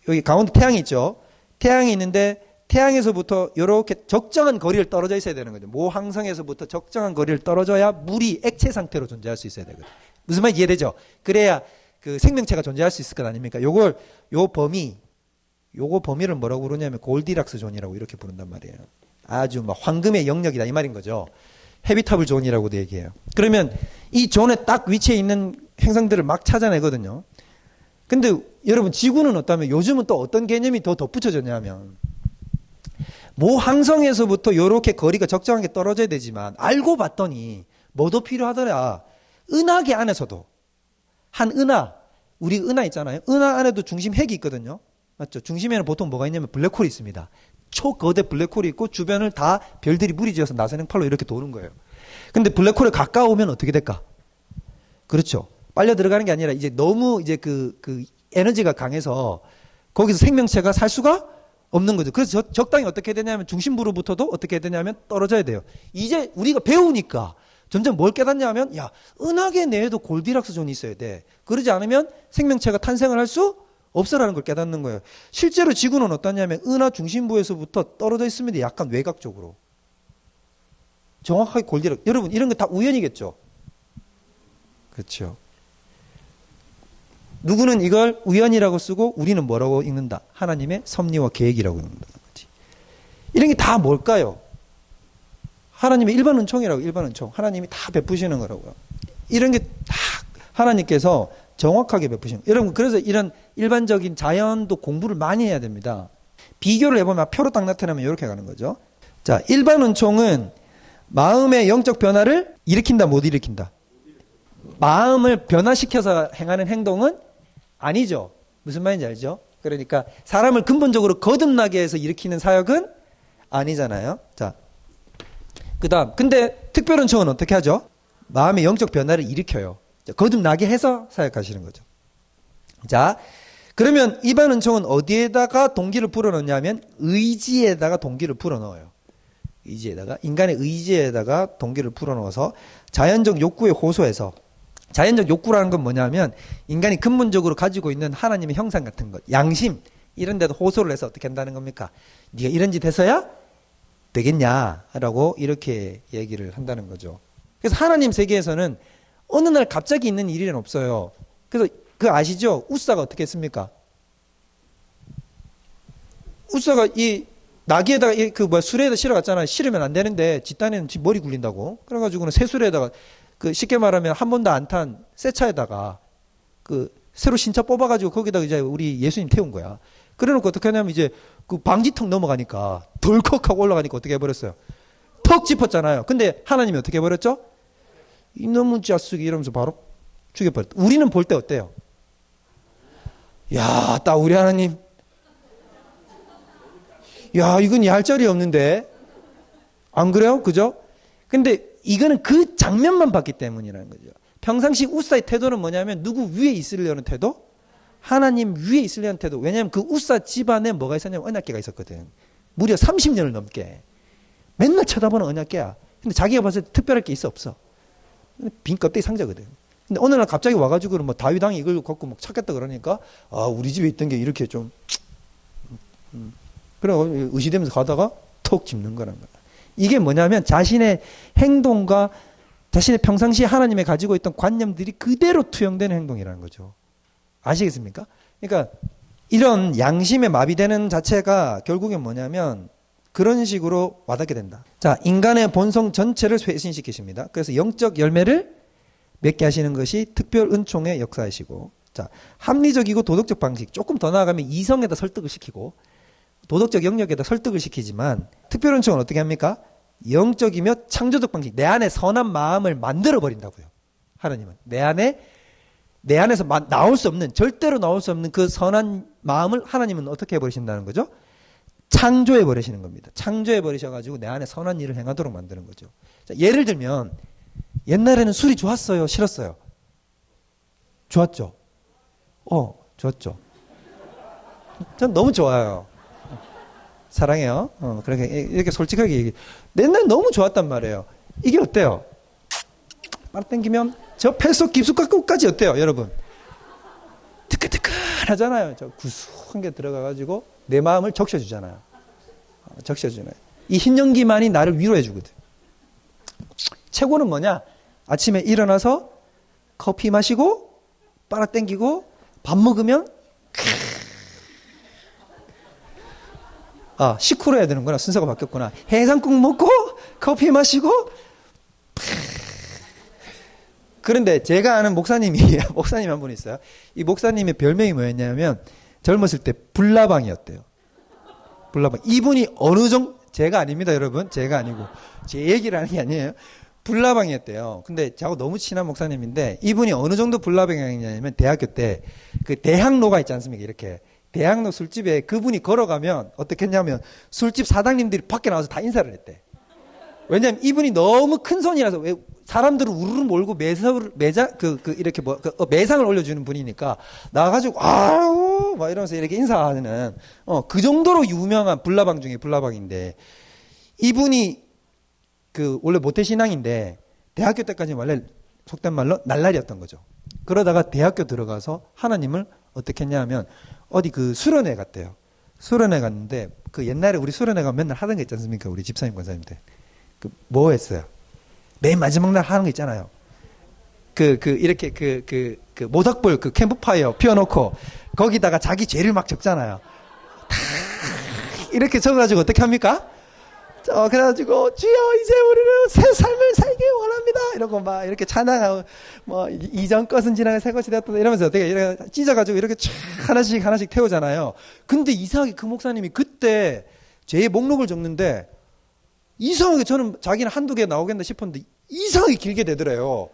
여기 가운데 태양이 있죠? 태양이 있는데, 태양에서부터 이렇게 적정한 거리를 떨어져 있어야 되는 거죠. 모 항성에서부터 적정한 거리를 떨어져야 물이 액체 상태로 존재할 수 있어야 되거든요. 무슨 말인지 이해되죠? 그래야 그 생명체가 존재할 수 있을 것 아닙니까? 요거 범위를 뭐라고 부르냐면 골디락스 존이라고 이렇게 부른단 말이에요. 아주 막 황금의 영역이다 이 말인 거죠. 헤비타블 존이라고도 얘기해요. 그러면 이 존에 딱 위치해 있는 행성들을 막 찾아내거든요. 근데 여러분 지구는 어떠면 요즘은 또 어떤 개념이 더 덧붙여졌냐면 모 항성에서부터 이렇게 거리가 적정하게 떨어져야 되지만 알고 봤더니 뭐도 필요하더라. 은하계 안에서도 한 은하, 우리 은하 있잖아요. 은하 안에도 중심 핵이 있거든요. 맞죠? 중심에는 보통 뭐가 있냐면 블랙홀이 있습니다. 초거대 블랙홀이 있고 주변을 다 별들이 무리지어서 나선행팔로 이렇게 도는 거예요. 근데 블랙홀에 가까우면 어떻게 될까? 그렇죠. 빨려 들어가는 게 아니라 이제 너무 이제 그 에너지가 강해서 거기서 생명체가 살 수가 없는 거죠. 그래서 적당히 어떻게 되냐면 중심부로부터도 어떻게 되냐면 떨어져야 돼요. 이제 우리가 배우니까 점점 뭘 깨닫냐면 야, 은하계 내에도 골디락스 존이 있어야 돼. 그러지 않으면 생명체가 탄생을 할 수 없어라는 걸 깨닫는 거예요. 실제로 지구는 어떠냐면 은하 중심부에서부터 떨어져 있습니다. 약간 외곽적으로. 정확하게 골디락스. 여러분 이런 거 다 우연이겠죠? 그렇죠. 누구는 이걸 우연이라고 쓰고 우리는 뭐라고 읽는다? 하나님의 섭리와 계획이라고 읽는다는 거지. 이런 게 다 뭘까요? 하나님의 일반 은총이라고, 일반 은총. 하나님이 다 베푸시는 거라고요. 이런 게 다 하나님께서 정확하게 베푸시는 거예요. 여러분, 그래서 이런 일반적인 자연도 공부를 많이 해야 됩니다. 비교를 해보면 표로 딱 나타나면 이렇게 가는 거죠. 자, 일반 은총은 마음의 영적 변화를 일으킨다, 못 일으킨다? 마음을 변화시켜서 행하는 행동은 아니죠. 무슨 말인지 알죠? 그러니까 사람을 근본적으로 거듭나게 해서 일으키는 사역은 아니잖아요. 자, 그 다음. 근데 특별은총은 어떻게 하죠? 마음의 영적 변화를 일으켜요. 거듭나게 해서 사역하시는 거죠. 자, 그러면 이반 은총은 어디에다가 동기를 불어넣냐면 의지에다가 동기를 불어넣어요. 의지에다가, 인간의 의지에다가 동기를 불어넣어서 자연적 욕구에 호소해서, 자연적 욕구라는 건 뭐냐면 인간이 근본적으로 가지고 있는 하나님의 형상 같은 것, 양심 이런 데도 호소를 해서 어떻게 한다는 겁니까? 네가 이런 짓 해서야 되겠냐라고 이렇게 얘기를 한다는 거죠. 그래서 하나님 세계에서는 어느 날 갑자기 있는 일은 없어요. 그래서 그 아시죠? 우사가 어떻게 했습니까? 우사가 이 나귀에다가 수레에다 실어갔잖아요. 실으면 안 되는데 뒷단에는 머리 굴린다고. 그래가지고는 새수레에다가 쉽게 말하면 한 번도 안 탄 새 차에다가 새로 신차 뽑아가지고 거기다가 이제 우리 예수님 태운 거야. 그래놓고 어떻게 하냐면 이제 방지턱 넘어가니까 덜컥하고 올라가니까 어떻게 해버렸어요? 턱 짚었잖아요. 근데 하나님이 어떻게 해버렸죠? 이놈의 자식이 이러면서 바로 죽여버렸다. 우리는 볼 때 어때요? 야, 딱 우리 하나님. 야, 이건 얄짤이 없는데. 안 그래요? 그죠? 근데 이거는 그 장면만 봤기 때문이라는 거죠. 평상시 우사의 태도는 뭐냐면 누구 위에 있으려는 태도? 하나님 위에 있으려는 태도. 왜냐하면 그 우사 집안에 뭐가 있었냐면 언약궤가 있었거든. 무려 30년을 넘게. 맨날 쳐다보는 언약궤야. 근데 자기가 봤을 때 특별할 게 있어 없어? 빈 껍데기 상자거든. 근데 어느 날 갑자기 와가지고 뭐 다윗 왕이 이걸 갖고 막 찾겠다 그러니까 아, 우리 집에 있던 게 이렇게 좀 그래 의시되면서 가다가 톡 짚는 거란 거야. 이게 뭐냐면 자신의 행동과 자신의 평상시에 하나님이 가지고 있던 관념들이 그대로 투영되는 행동이라는 거죠. 아시겠습니까? 그러니까 이런 양심의 마비되는 자체가 결국엔 뭐냐면 그런 식으로 와닿게 된다. 자, 인간의 본성 전체를 쇄신시키십니다. 그래서 영적 열매를 맺게 하시는 것이 특별 은총의 역사이시고, 자, 합리적이고 도덕적 방식, 조금 더 나아가면 이성에다 설득을 시키고 도덕적 영역에다 설득을 시키지만 특별 은총은 어떻게 합니까? 영적이며 창조적 방식, 내 안에 선한 마음을 만들어 버린다고요. 하나님은 내 안에서 나올 수 없는, 절대로 나올 수 없는 그 선한 마음을 하나님은 어떻게 해버리신다는 거죠? 창조해 버리시는 겁니다. 창조해 버리셔가지고 내 안에 선한 일을 행하도록 만드는 거죠. 자, 예를 들면 옛날에는 술이 좋았어요, 싫었어요? 좋았죠. 좋았죠. 전 너무 좋아요. 사랑해요. 그렇게 이렇게 솔직하게 얘기. 옛날에 너무 좋았단 말이에요. 이게 어때요? 빨아 당기면 저 폐 속 깊숙한 끝까지 어때요, 여러분? 뜨끈뜨끈하잖아요. 저 구수한 게 들어가가지고 내 마음을 적셔주잖아요. 적셔주네. 이 흰 연기만이 나를 위로해 주거든. 최고는 뭐냐? 아침에 일어나서 커피 마시고 빨아 당기고 밥 먹으면 식후로 해야 되는구나. 순서가 바뀌었구나. 해장국 먹고 커피 마시고 그런데 제가 아는 목사님이 목사님 한 분 있어요. 이 목사님의 별명이 뭐였냐면 젊었을 때 불나방이었대요. 불나방. 이분이 어느 정도 제가 아닙니다, 여러분. 제가 아니고 제 얘기를 하는 게 아니에요. 불나방이었대요. 근데 저하고 너무 친한 목사님인데 이분이 어느 정도 불나방이었냐면 대학교 때 그 대학로가 있지 않습니까? 이렇게 대학로 술집에 그분이 걸어가면 어떻게 했냐면 술집 사장님들이 밖에 나와서 다 인사를 했대. 왜냐면 이분이 너무 큰 손이라서 왜 사람들을 우르르 몰고 매상을 올려주는 분이니까 나가지고 아우 막 이러면서 이렇게 인사하는 그 정도로 유명한 불나방 중에 불나방인데 이분이 그 원래 모태신앙인데 대학교 때까지 원래 속된 말로 날라리였던 거죠. 그러다가 대학교 들어가서 하나님을 어떻게 했냐면 어디 그 수련회 갔대요. 수련회 갔는데 그 옛날에 우리 수련회 가면 맨날 하던 게 있지 않습니까? 우리 집사님 권사님들. 그 뭐 했어요? 맨 마지막 날 하는 거 있잖아요. 이렇게 모닥불 캠프파이어 피워놓고 거기다가 자기 죄를 막 적잖아요. 다 이렇게 적어가지고 어떻게 합니까? 그래가지고 주여 이제 우리는 새 삶을 살기 원합니다. 이러고 막 이렇게 찬양하고 뭐 이전 것은 지나가 새 것이 되었다 이러면서 어떻게 이렇게 찢어가지고 이렇게 쫙 하나씩 태우잖아요. 근데 이상하게 그 목사님이 그때 죄의 목록을 적는데 이상하게 저는 자기는 한두 개 나오겠나 싶었는데 이상하게 길게 되더래요.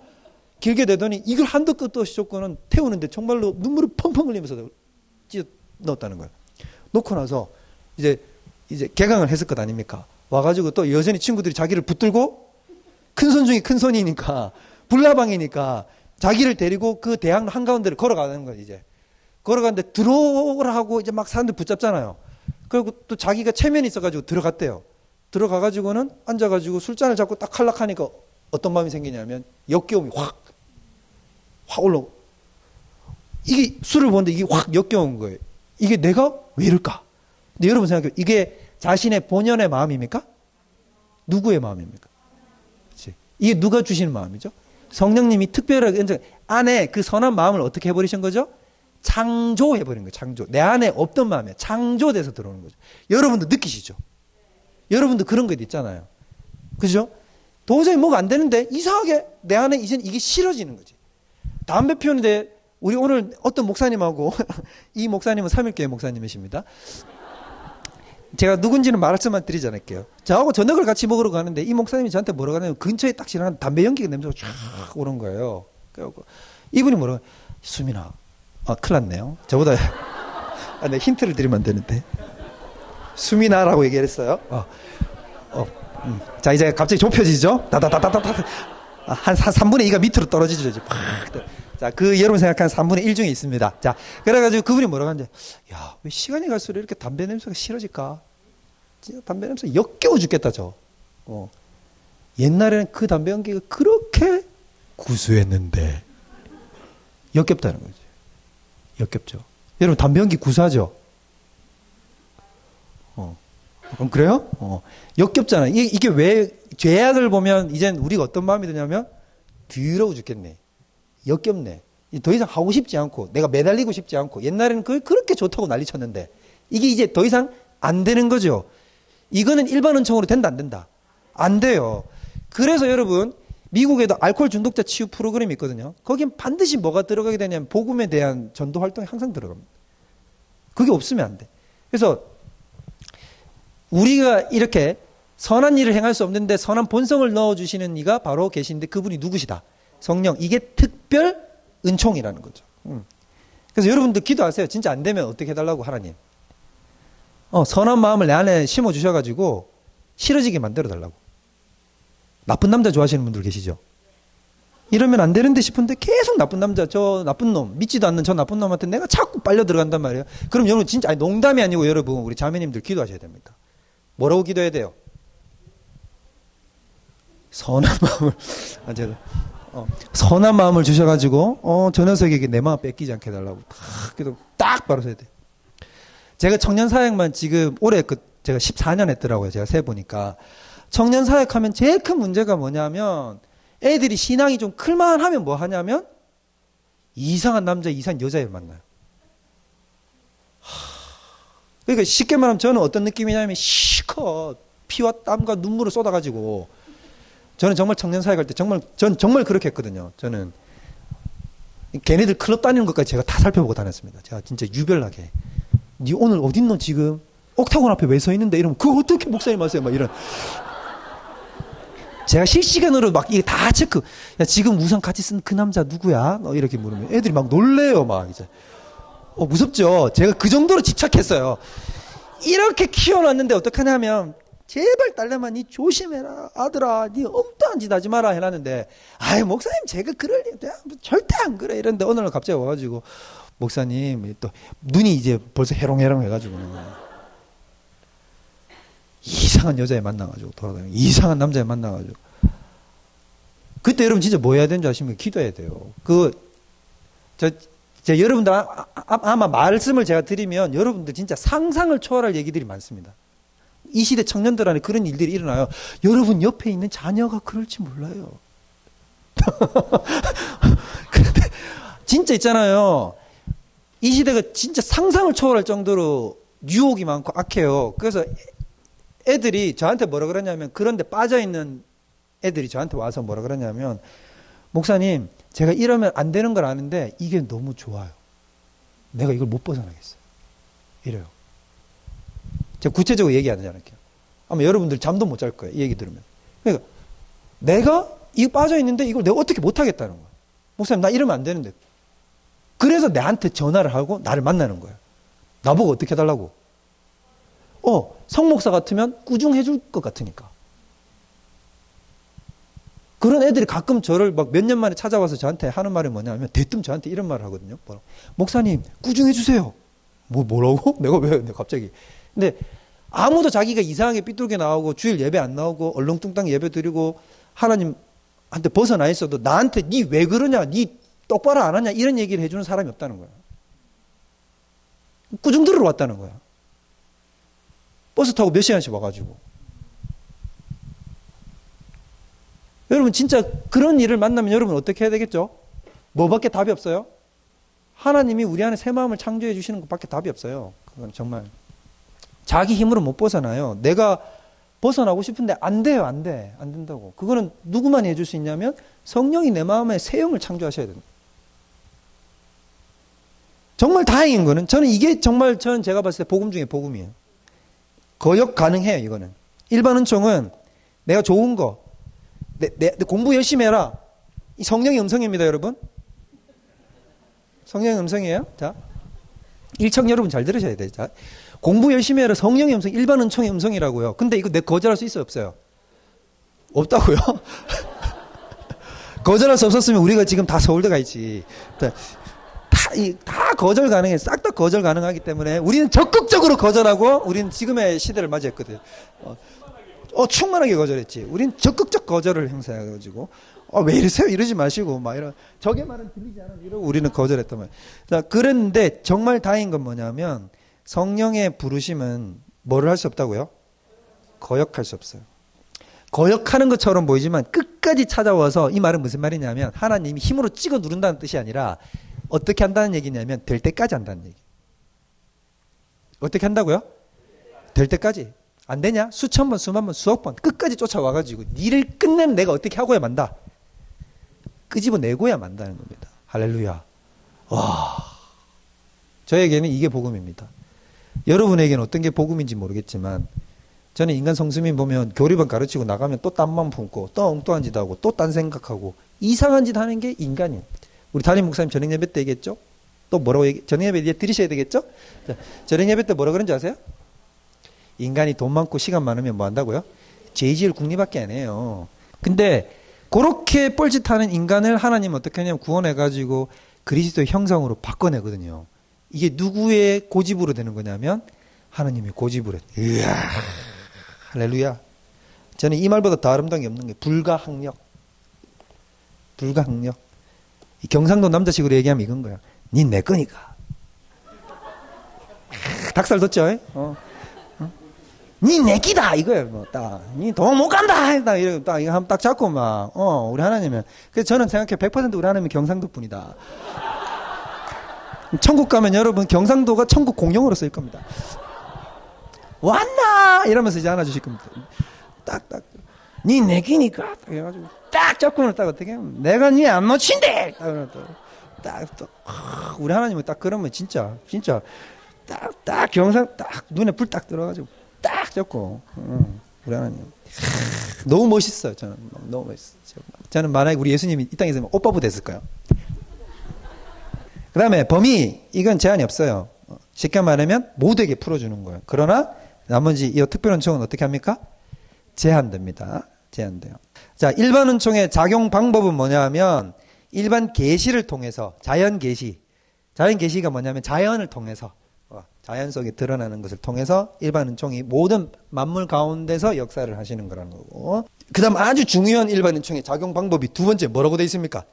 길게 되더니 이걸 한도 끝도 없이 조건은 태우는데 정말로 눈물을 펑펑 흘리면서 찢어 넣었다는 거예요. 놓고 나서 이제 개강을 했을 것 아닙니까? 와가지고 또 여전히 친구들이 자기를 붙들고 큰손 중에 큰 손이니까 불나방이니까 자기를 데리고 그 대학 한가운데를 걸어가는 거예요. 이제 걸어가는데 들어오라 하고 이제 막 사람들 붙잡잖아요. 그리고 또 자기가 체면이 있어가지고 들어갔대요. 들어가가지고는 앉아가지고 술잔을 잡고 딱 칼락하니까 어떤 마음이 생기냐면 역겨움이 확 올라오고 이게 술을 보는데 이게 확 역겨운 거예요. 이게 내가 왜 이럴까? 근데 여러분 생각해요. 이게 자신의 본연의 마음입니까? 누구의 마음입니까? 그치? 이게 누가 주시는 마음이죠? 성령님이 특별하게 안에 그 선한 마음을 어떻게 해버리신 거죠? 창조해버린 거예요. 창조. 내 안에 없던 마음이에요. 창조돼서 들어오는 거죠. 여러분도 느끼시죠? 여러분도 그런 것 있잖아요. 그죠? 도저히 뭐가 안 되는데 이상하게 내 안에 이제 이게 싫어지는 거지. 담배 피우는데 우리 오늘 어떤 목사님하고 이 목사님은 삼일교회 목사님이십니다. 제가 누군지는 말씀만 드리지 않을게요. 저하고 저녁을 같이 먹으러 가는데 이 목사님이 저한테 뭐라고 하냐면 근처에 딱 지나가는 담배 연기가 냄새가 쫙 오는 거예요. 그래갖고 이분이 뭐라고 수민아 큰일 났네요. 저보다 네, 힌트를 드리면 안 되는데 수민아라고 얘기를 했어요. 자 이제 갑자기 좁혀지죠. 다다다다다다 한 3분의 2가 밑으로 떨어지죠. 이제 팍. 자, 그 여러분 생각하는 3분의 1 중에 있습니다. 자, 그래가지고 그분이 뭐라고 하는데, 야, 왜 시간이 갈수록 이렇게 담배 냄새가 싫어질까? 진짜 담배 냄새 역겨워 죽겠다, 옛날에는 그 담배 연기가 그렇게 구수했는데, 역겹다는 거죠. 역겹죠. 여러분, 담배 연기 구수하죠? 그래요? 역겹잖아요. 이게 왜, 죄악을 보면, 이젠 우리가 어떤 마음이 드냐면, 더러워 죽겠네. 역겹네. 더 이상 하고 싶지 않고 내가 매달리고 싶지 않고 옛날에는 그걸 그렇게 좋다고 난리 쳤는데 이게 이제 더 이상 안 되는 거죠. 이거는 일반 은총으로 된다 안 된다? 안 돼요. 그래서 여러분 미국에도 알코올 중독자 치유 프로그램이 있거든요. 거긴 반드시 뭐가 들어가게 되냐면 복음에 대한 전도 활동이 항상 들어갑니다. 그게 없으면 안 돼. 그래서 우리가 이렇게 선한 일을 행할 수 없는데 선한 본성을 넣어주시는 이가 바로 계신데 그분이 누구시다? 성령. 이게 특별 은총이라는 거죠. 그래서 여러분들 기도하세요. 진짜 안 되면 어떻게 해달라고 하나님. 선한 마음을 내 안에 심어주셔가지고 싫어지게 만들어달라고. 나쁜 남자 좋아하시는 분들 계시죠? 이러면 안 되는데 싶은데 계속 나쁜 남자, 저 나쁜 놈, 믿지도 않는 저 나쁜 놈한테 내가 자꾸 빨려 들어간단 말이에요. 그럼 여러분 진짜, 아니, 농담이 아니고 여러분, 우리 자매님들 기도하셔야 됩니다. 뭐라고 기도해야 돼요? 선한 마음을, 선한 마음을 주셔가지고, 저 녀석에게 내 마음 뺏기지 않게 해달라고. 딱 바로 써야 돼요. 제가 청년 사역만 지금 올해 제가 14년 했더라고요. 제가 세보니까. 청년 사역하면 제일 큰 문제가 뭐냐면, 애들이 신앙이 좀 클만하면 뭐 하냐면, 이상한 남자, 이상한 여자를 만나요. 그러니까 쉽게 말하면 저는 어떤 느낌이냐면, 시커 피와 땀과 눈물을 쏟아가지고, 저는 정말 청년 사역할 때 전 정말 그렇게 했거든요. 저는 걔네들 클럽 다니는 것까지 제가 다 살펴보고 다녔습니다. 제가 진짜 유별나게. 니 오늘 어딨노 지금? 옥타곤 앞에 왜 서 있는데? 이러면 그거 어떻게 목사님 하세요? 막 이런. 제가 실시간으로 막 이게 다 체크. 야, 지금 우선 같이 쓴 그 남자 누구야? 이렇게 물으면 애들이 막 놀래요, 막 이제. 무섭죠? 제가 그 정도로 집착했어요. 이렇게 키워놨는데 어떡하냐면, 제발 딸내마 니 조심해라. 아들아, 니 엉뚱한 짓 하지 마라 해놨는데, 아이, 목사님 제가 그럴 일, 절대 안 그래. 이랬는데 어느 날 갑자기 와가지고, 목사님, 또 눈이 이제 벌써 해롱해롱 해가지고, 이상한 여자애 만나가지고 돌아다니고 이상한 남자애 만나가지고 그때 여러분 진짜 뭐 해야 되는 줄 아시면 기도해야 돼요. 여러분들 아마 말씀을 제가 드리면 여러분들 진짜 상상을 초월할 얘기들이 많습니다. 이 시대 청년들 안에 그런 일들이 일어나요. 여러분 옆에 있는 자녀가 그럴지 몰라요. 그런데 진짜 있잖아요. 이 시대가 진짜 상상을 초월할 정도로 유혹이 많고 악해요. 그래서 애들이 저한테 뭐라 그러냐면, 그런데 빠져있는 애들이 저한테 와서 뭐라 그러냐면, 목사님, 제가 이러면 안 되는 걸 아는데 이게 너무 좋아요. 내가 이걸 못 벗어나겠어요. 이래요. 제가 구체적으로 얘기하지 않을게요. 아마 여러분들 잠도 못 잘 거예요. 이 얘기 들으면. 그러니까 내가 이거 빠져있는데 이걸 내가 어떻게 못하겠다는 거야. 목사님, 나 이러면 안 되는데. 그래서 나한테 전화를 하고 나를 만나는 거예요. 나보고 어떻게 해달라고. 성목사 같으면 꾸중해 줄 것 같으니까. 그런 애들이 가끔 저를 막 몇 년 만에 찾아와서 저한테 하는 말이 뭐냐면, 대뜸 저한테 이런 말을 하거든요. 목사님, 꾸중해 주세요. 뭐라고? 내가 왜 갑자기. 근데 아무도 자기가 이상하게 삐뚤게 나오고 주일 예배 안 나오고 얼렁뚱땅 예배 드리고 하나님한테 벗어나 있어도 나한테 니 왜 그러냐, 니 똑바로 안 하냐 이런 얘기를 해주는 사람이 없다는 거야. 꾸중 들으러 왔다는 거야. 버스 타고 몇 시간씩 와가지고. 여러분 진짜 그런 일을 만나면 여러분 어떻게 해야 되겠죠? 뭐밖에 답이 없어요? 하나님이 우리 안에 새 마음을 창조해 주시는 것밖에 답이 없어요. 그건 정말 자기 힘으로 못 벗어나요. 내가 벗어나고 싶은데 안 돼요. 안 돼. 안 된다고. 그거는 누구만 해줄 수 있냐면 성령이 내 마음에 새 영을 창조하셔야 됩니다. 정말 다행인 거는 저는 이게 정말 제가 봤을 때 복음 중에 복음이에요. 거역 가능해요. 이거는. 일반 은총은 내가 좋은 거 내 공부 열심히 해라. 이 성령의 음성입니다. 여러분. 성령의 음성이에요. 자, 일청 여러분 잘 들으셔야 돼요. 자, 공부 열심히 해라. 성령의 음성, 일반 은총의 음성이라고요. 근데 이거 내 거절할 수 있어요? 없어요? 없다고요? 거절할 수 없었으면 우리가 지금 다 서울대 가 있지. 다 거절 가능해. 싹 다 거절 가능하기 때문에 우리는 적극적으로 거절하고 우리는 지금의 시대를 맞이했거든. 충만하게 거절했지. 우리는 적극적 거절을 행사해가지고 왜 이러세요? 이러지 마시고 막 이런 저게 말은 들리지 않아 이러고 우리는 거절했단 말이에요. 자, 그랬는데 정말 다행인 건 뭐냐면 성령의 부르심은 뭐를 할 수 없다고요? 거역할 수 없어요. 거역하는 것처럼 보이지만 끝까지 찾아와서 이 말은 무슨 말이냐면 하나님이 힘으로 찍어 누른다는 뜻이 아니라 어떻게 한다는 얘기냐면 될 때까지 한다는 얘기. 어떻게 한다고요? 될 때까지. 안 되냐? 수천 번, 수만 번, 수억 번 끝까지 쫓아와가지고 니를 끝내면 내가 어떻게 하고야 만다. 끄집어내고야 만다는 겁니다. 할렐루야. 와, 저에게는 이게 복음입니다. 여러분에게는 어떤 게 복음인지 모르겠지만 저는 인간 성수민 보면 교리반 가르치고 나가면 또 딴만 품고 또 엉뚱한 짓 하고 또 딴 생각하고 이상한 짓 하는 게 인간이에요. 우리 담임 목사님 저녁 예배 때 얘기했죠? 또 뭐라고 저녁 예배 이제 드리셔야 되겠죠? 자, 저녁 예배 때 뭐라 그런지 아세요? 인간이 돈 많고 시간 많으면 뭐 한다고요? 죄 지을 궁리밖에 안 해요. 근데 그렇게 뻘짓하는 인간을 하나님 어떻게 하냐면 구원해가지고 그리스도의 형상으로 바꿔내거든요. 이게 누구의 고집으로 되는 거냐면 하나님의 고집으로. 이야, 할렐루야. 저는 이 말보다 더 아름다운 게 없는 게 불가항력. 불가항력. 이 경상도 남자식으로 얘기하면 이건 거야. 니 내 거니까. 닭살 돋죠? 니 내 끼다 이거예요. 뭐 딱, 니 돈 못 간다. 딱 이거 딱 이거 한번 딱 잡고 막, 우리 하나님은. 그래서 저는 생각해 100% 우리 하나님은 경상도 분이다. 천국 가면 여러분 경상도가 천국 공용어로 쓰일 겁니다. 왔나 이러면서 이제 안아주실 겁니다. 딱딱 니 내 끼니까 딱 해가지고 딱 잡고 딱 어떻게 하면 내가 니 안 놓친대. 딱 우리 하나님은 딱 그러면 진짜 딱 경상 딱 눈에 불 딱 들어가지고 딱 잡고 우리 하나님 너무 멋있어요. 저는 너무 멋있어요. 저는 만약에 우리 예수님이 이 땅에 있으면 오빠부 됐을까요? 그 다음에 범위 이건 제한이 없어요. 쉽게 말하면 모두에게 풀어주는 거예요. 그러나 나머지 이 특별 은총은 어떻게 합니까? 제한됩니다. 제한돼요. 자, 일반 은총의 작용 방법은 뭐냐 하면 일반 계시를 통해서 자연 계시가 뭐냐면 자연을 통해서 자연 속에 드러나는 것을 통해서 일반 은총이 모든 만물 가운데서 역사를 하시는 거라는 거고, 그 다음 아주 중요한 일반 은총의 작용 방법이 두 번째 뭐라고 되어 있습니까?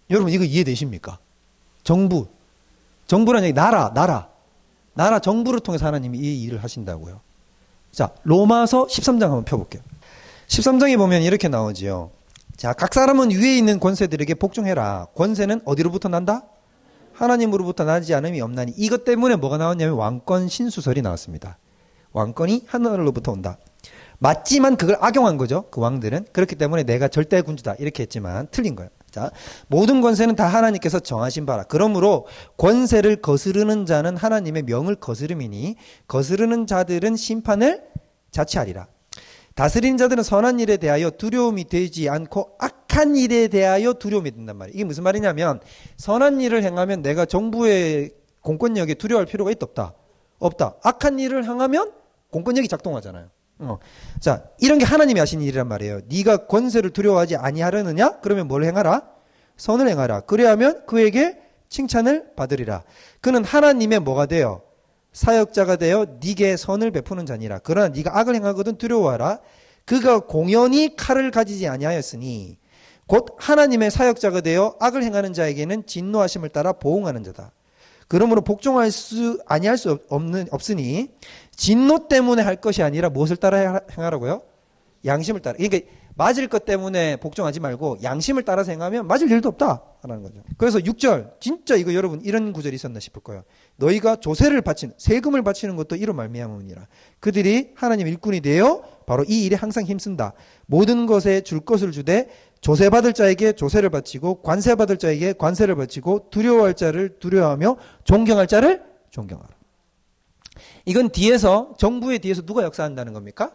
여러분 이거 이해되십니까? 정부라는 얘기 나라 정부를 통해서 하나님이 이 일을 하신다고요. 자, 로마서 13장 한번 펴볼게요. 13장에 보면 이렇게 나오지요. 자, 각 사람은 위에 있는 권세들에게 복종해라. 권세는 어디로부터 난다? 하나님으로부터 나지 않음이 없나니. 이것 때문에 뭐가 나왔냐면 왕권 신수설이 나왔습니다. 왕권이 하늘로부터 온다. 맞지만 그걸 악용한 거죠. 그 왕들은. 그렇기 때문에 내가 절대 군주다 이렇게 했지만 틀린 거예요. 자, 모든 권세는 다 하나님께서 정하신 바라. 그러므로 권세를 거스르는 자는 하나님의 명을 거스름이니 거스르는 자들은 심판을 자취하리라. 다스리는 자들은 선한 일에 대하여 두려움이 되지 않고 악한 일에 대하여 두려움이 든단 말이에요. 이게 무슨 말이냐면 선한 일을 행하면 내가 정부의 공권력에 두려워할 필요가 있다 없다. 악한 일을 행하면 공권력이 작동하잖아요. 자, 이런 게 하나님이 하신 일이란 말이에요. 네가 권세를 두려워하지 아니하려느냐? 그러면 뭘 행하라? 선을 행하라. 그래야면 그에게 칭찬을 받으리라. 그는 하나님의 뭐가 되어? 사역자가 되어 네게 선을 베푸는 자니라. 그러나 네가 악을 행하거든 두려워하라. 그가 공연히 칼을 가지지 아니하였으니 곧 하나님의 사역자가 되어 악을 행하는 자에게는 진노하심을 따라 보응하는 자다. 그러므로 복종할 수 아니할 수 없으니 진노 때문에 할 것이 아니라 무엇을 따라 행하라고요? 양심을 따라. 그러니까 맞을 것 때문에 복종하지 말고 양심을 따라서 행하면 맞을 일도 없다라는 거죠. 그래서 6절 진짜 이거 여러분 이런 구절이 있었나 싶을 거예요. 너희가 조세를 바치는 세금을 바치는 것도 이로 말미암음이니라. 그들이 하나님 일꾼이 되어 바로 이 일에 항상 힘쓴다. 모든 것에 줄 것을 주되 조세 받을 자에게 조세를 바치고 관세 받을 자에게 관세를 바치고 두려워할 자를 두려워하며 존경할 자를 존경하라. 이건 뒤에서 정부의 뒤에서 누가 역사한다는 겁니까?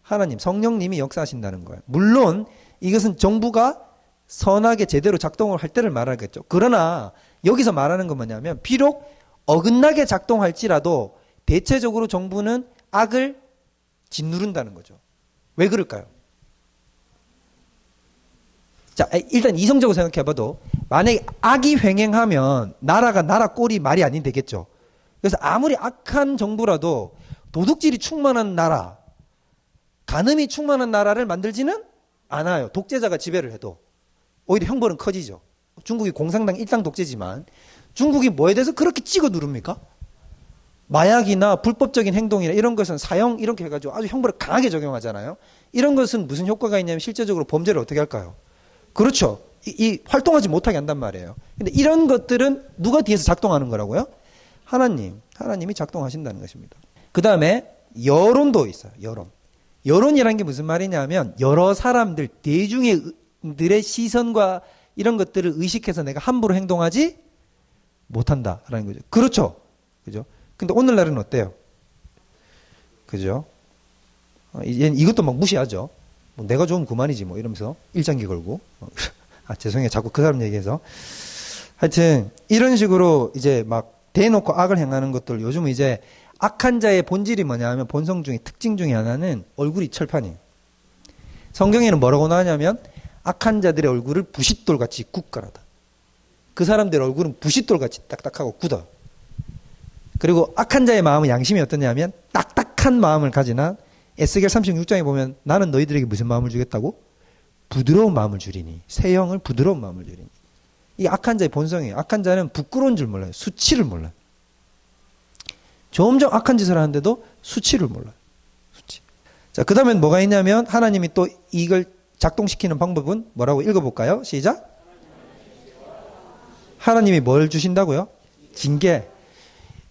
하나님, 성령님이 역사하신다는 거예요. 물론 이것은 정부가 선하게 제대로 작동을 할 때를 말하겠죠. 그러나 여기서 말하는 건 뭐냐면 비록 어긋나게 작동할지라도 대체적으로 정부는 악을 짓누른다는 거죠. 왜 그럴까요? 자, 일단 이성적으로 생각해봐도 만약에 악이 횡행하면 나라가 나라 꼴이 말이 아닌 되겠죠. 그래서 아무리 악한 정부라도 도둑질이 충만한 나라, 간음이 충만한 나라를 만들지는 않아요. 독재자가 지배를 해도. 오히려 형벌은 커지죠. 중국이 공산당 일당 독재지만 중국이 뭐에 대해서 그렇게 찍어 누릅니까? 마약이나 불법적인 행동이나 이런 것은 사형 이렇게 해가지고 아주 형벌을 강하게 적용하잖아요. 이런 것은 무슨 효과가 있냐면 실제적으로 범죄를 어떻게 할까요? 그렇죠. 이 활동하지 못하게 한단 말이에요. 근데 이런 것들은 누가 뒤에서 작동하는 거라고요? 하나님이 작동하신다는 것입니다. 그 다음에 여론도 있어요. 여론이라는 게 무슨 말이냐면 여러 사람들, 대중들의 시선과 이런 것들을 의식해서 내가 함부로 행동하지 못한다라는 거죠. 그렇죠. 그죠? 근데 오늘날은 어때요? 그죠? 이것도 막 무시하죠. 뭐 내가 좋으면 그만이지 뭐 이러면서 일장기 걸고. 죄송해요. 자꾸 그 사람 얘기해서. 하여튼 이런 식으로 이제 막 대놓고 악을 행하는 것들 요즘은 이제 악한 자의 본질이 뭐냐 하면 본성 중에 특징 중에 하나는 얼굴이 철판이에요. 성경에는 뭐라고 나오냐면 악한 자들의 얼굴을 부싯돌같이 굳건하다. 그 사람들의 얼굴은 부싯돌같이 딱딱하고 굳어. 그리고 악한 자의 마음은 양심이 어떠냐면 딱딱한 마음을 가지나 에스겔 36장에 보면 나는 너희들에게 무슨 마음을 주겠다고? 부드러운 마음을 주리니. 새 영을 부드러운 마음을 주리니. 이 악한 자의 본성이에요. 악한 자는 부끄러운 줄 몰라요. 수치를 몰라요. 점점 악한 짓을 하는데도 수치를 몰라요. 수치. 자, 그 다음엔 뭐가 있냐면 하나님이 또 이걸 작동시키는 방법은 뭐라고 읽어볼까요? 시작. 하나님이 뭘 주신다고요? 징계.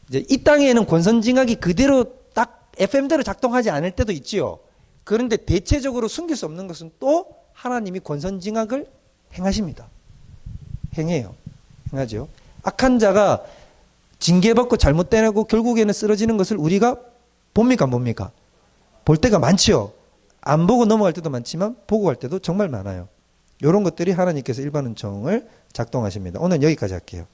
이제 이 땅에는 권선징악이 그대로 딱 FM대로 작동하지 않을 때도 있지요. 그런데 대체적으로 숨길 수 없는 것은 또 하나님이 권선징악을 행하십니다. 행해요. 행하죠. 악한 자가 징계받고 잘못되고 결국에는 쓰러지는 것을 우리가 봅니까 안 봅니까? 볼 때가 많지요. 안 보고 넘어갈 때도 많지만 보고 갈 때도 정말 많아요. 이런 것들이 하나님께서 일반 은총을 작동하십니다. 오늘 여기까지 할게요.